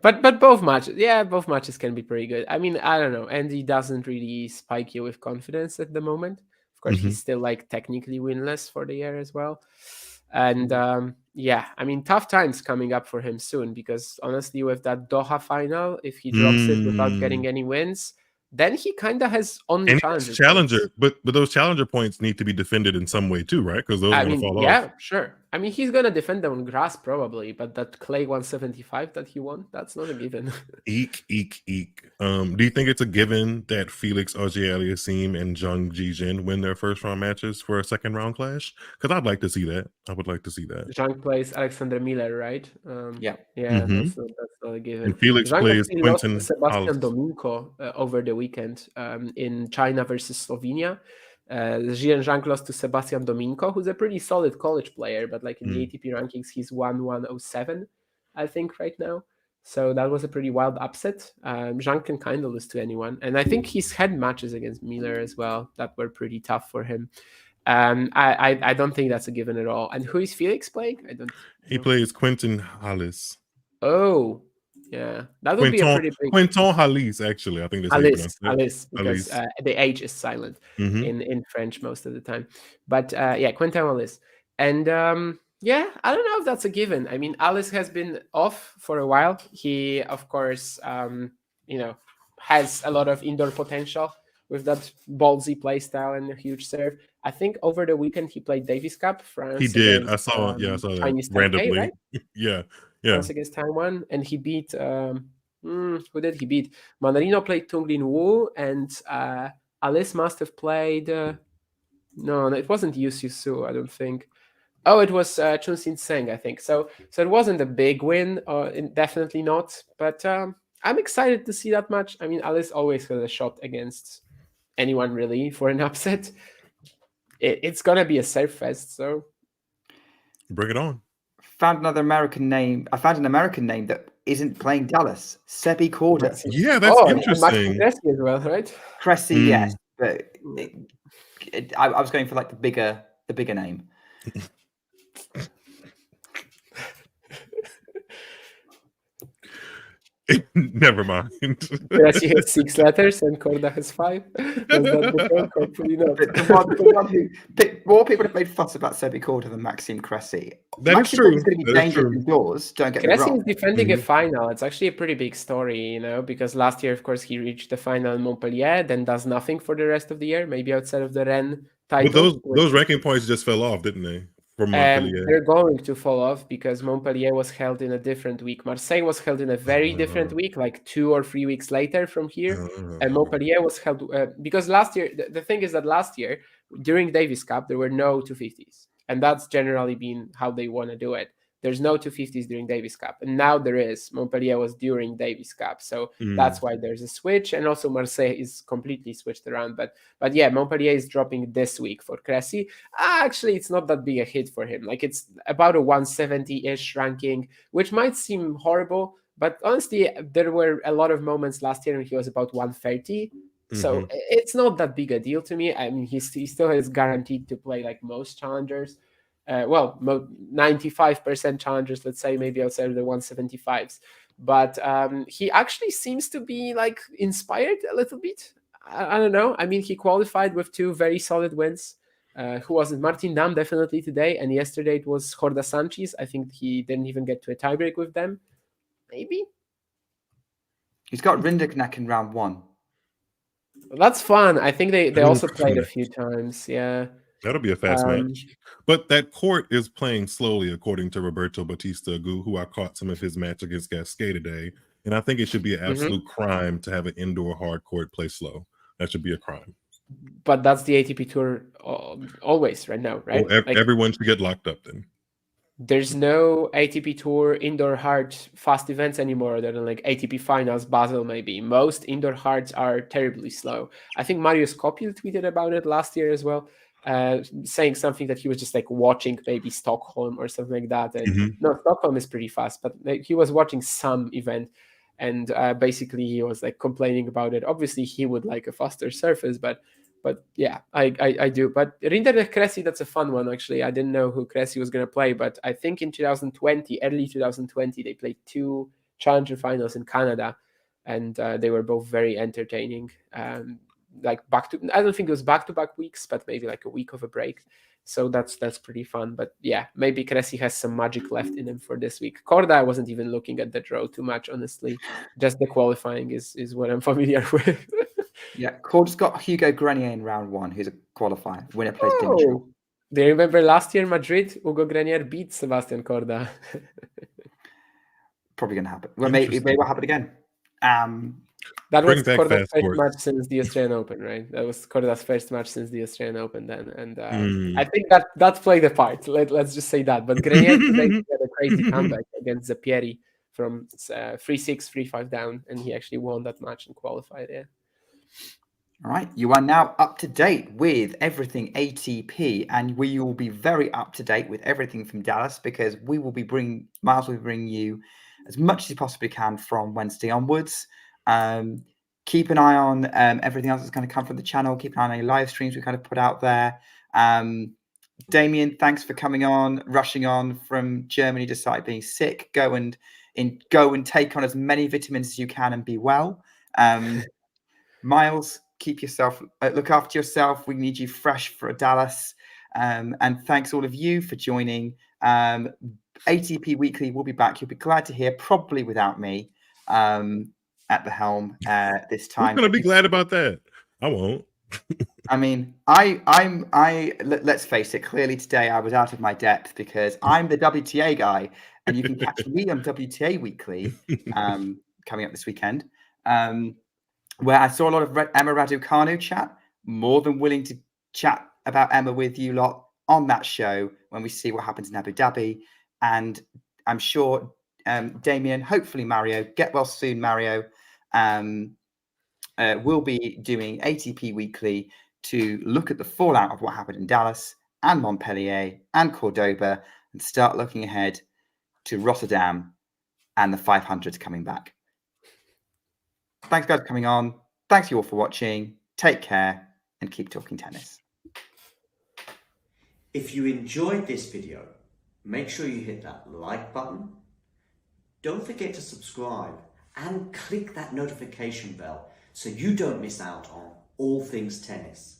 S4: But both matches can be pretty good. I mean, I don't know. Andy doesn't really spike you with confidence at the moment. Of course, he's still like technically winless for the year as well. And I mean, tough times coming up for him soon, because honestly, with that Doha final, if he drops it without getting any wins, then he kind of has only
S3: challenger. But those challenger points need to be defended in some way too, right? Because those are going to fall off.
S4: Yeah, sure. I mean, he's going to defend them on grass probably, but that clay 175 that he won, that's not a given.
S3: Eek. Do you think it's a given that Felix Auger-Aliassime and Zhang Jijin win their first round matches for a second round clash? Because I'd like to see that.
S4: Zhang plays Alexander Miller, right? That's not a given.
S3: And Felix plays Quentin
S4: Sebastian Domingo over the weekend in China versus Slovenia. Zhang lost to Sebastian Domingo, who's a pretty solid college player, but like in the ATP rankings, he's 107, I think, right now. So that was a pretty wild upset. Zhang can kind of lose to anyone. And I think he's had matches against Miller as well that were pretty tough for him. I don't think that's a given at all. And who is Felix playing? I don't
S3: He
S4: know.
S3: plays Quentin Hollis.
S4: Oh, yeah. That would be a pretty big...
S3: Quentin Hollis, actually. I think that's how you pronounce it.
S4: Alice, because the H is silent in French most of the time. But yeah, Quentin Alice. And yeah, I don't know if that's a given. I mean, Alice has been off for a while. He, of course, has a lot of indoor potential with that ballsy play style and a huge serve. I think over the weekend he played Davis Cup, France.
S3: He did.
S4: Against,
S3: I saw that
S4: Chinese
S3: randomly.
S4: Taipei, right?
S3: yeah.
S4: France against Taiwan, and he beat who did he beat? Mandarino played Tung Lin Wu, and Alice must have played no, it wasn't Yu Su, I don't think. Oh, it was Chun Sin Seng, I think. So it wasn't a big win, definitely not. But I'm excited to see that match. I mean, Alice always has a shot against anyone really for an upset. It's gonna be a serve fest, so
S3: bring it on.
S1: Found another American name. I found an American name that isn't playing Dallas. Sebi Corda.
S3: Yeah, that's interesting.
S4: Cressy as well, right?
S1: Cressy, yes, but I was going for like the bigger name.
S3: Never mind.
S4: Cressy has 6 letters and Corda has 5. Does that differ? Hopefully not.
S1: The one who more people have made fuss about Sebi Corda than Maxime Cressy.
S3: That's true.
S1: He's going to be dangerous indoors. Don't get me
S4: Cressy
S1: wrong.
S4: is defending a final. It's actually a pretty big story, because last year, of course, he reached the final in Montpellier, then does nothing for the rest of the year, maybe outside of the Rennes title.
S3: But those ranking points just fell off, didn't they? From Montpellier.
S4: They're going to fall off because Montpellier was held in a different week. Marseille was held in a very different week, like 2 or 3 weeks later from here. And Montpellier was held because last year, the thing is that last year, during Davis Cup, there were no 250s. And that's generally been how they want to do it. There's no 250s during Davis Cup. And now there is. Montpellier was during Davis Cup. So that's why there's a switch. And also Marseille is completely switched around. But yeah, Montpellier is dropping this week for Cressy. Actually, it's not that big a hit for him. Like it's about a 170-ish ranking, which might seem horrible. But honestly, there were a lot of moments last year when he was about 130. So it's not that big a deal to me. I mean, he still is guaranteed to play like most challengers. 95% challengers, let's say, maybe outside of the 175s. But he actually seems to be like inspired a little bit. I don't know. I mean, he qualified with 2 very solid wins. Who was it? Martin Dam definitely today, and yesterday it was Jorda Sanchez. I think he didn't even get to a tiebreak with them. Maybe.
S1: He's got Rinderknecht in round 1.
S4: That's fun. I think they also played a few times. Yeah.
S3: That'll be a fast match. But that court is playing slowly, according to Roberto Batista Agut, who I caught some of his match against Gasquet today. And I think it should be an absolute crime to have an indoor hard court play slow. That should be a crime.
S4: But that's the ATP Tour always right now, right?
S3: Well, everyone should get locked up then.
S4: There's no ATP Tour indoor hard fast events anymore other than like ATP Finals, Basel maybe. Most indoor hards are terribly slow. I think Marius Kopil tweeted about it last year as well. Saying something that he was just like watching maybe Stockholm or something like that. And no, Stockholm is pretty fast, but like, he was watching some event and basically he was like complaining about it. Obviously he would like a faster surface, but yeah, I do. But Rinderknecht Cressy, that's a fun one actually. I didn't know who Cressy was going to play, but I think in early 2020, they played 2 challenger finals in Canada and they were both very entertaining. Like I don't think it was back-to-back weeks, but maybe like a week of a break. So that's pretty fun. But yeah, maybe Cressy has some magic left in him for this week. Corda, I wasn't even looking at the draw too much, honestly. Just the qualifying is what I'm familiar with.
S1: Yeah, Corda's got Hugo Grenier in round 1, who's a qualifier. Winner plays Dimitrov.
S4: Do you remember last year in Madrid, Hugo Grenier beat Sebastian Corda?
S1: Probably going to happen. Well, maybe it will happen again.
S4: That was Corda's first match since the Australian Open, right? That was Corda's first match since the Australian Open then. And I think that played a part. Let's just say that. But Grenier today had a crazy comeback against Zapieri from 3-6, 3-5 down. And he actually won that match and qualified, yeah.
S1: All right. You are now up to date with everything ATP. And we will be very up to date with everything from Dallas because Miles will bring you as much as you possibly can from Wednesday onwards. Keep an eye on everything else that's going to come from the channel. Keep an eye on any live streams we kind of put out there. Damien, thanks for coming on, rushing on from Germany despite being sick. Go and take on as many vitamins as you can and be well. Miles, keep yourself, look after yourself. We need you fresh for Dallas. And thanks all of you for joining. ATP Weekly will be back. You'll be glad to hear, probably without me at the helm this time.
S3: Who's gonna be glad about that? I won't.
S1: I mean, let's face it, clearly today I was out of my depth because I'm the WTA guy, and you can catch me on WTA Weekly coming up this weekend, where I saw a lot of Emma Raducanu chat. More than willing to chat about Emma with you lot on that show when we see what happens in Abu Dhabi. And I'm sure Damien, hopefully Mario, get well soon, Mario, we'll be doing ATP Weekly to look at the fallout of what happened in Dallas and Montpellier and Cordoba and start looking ahead to Rotterdam and the 500s coming back. Thanks, guys, for coming on. Thanks you all for watching. Take care and keep talking tennis.
S5: If you enjoyed this video, make sure you hit that like button. Don't forget to subscribe and click that notification bell so you don't miss out on all things tennis.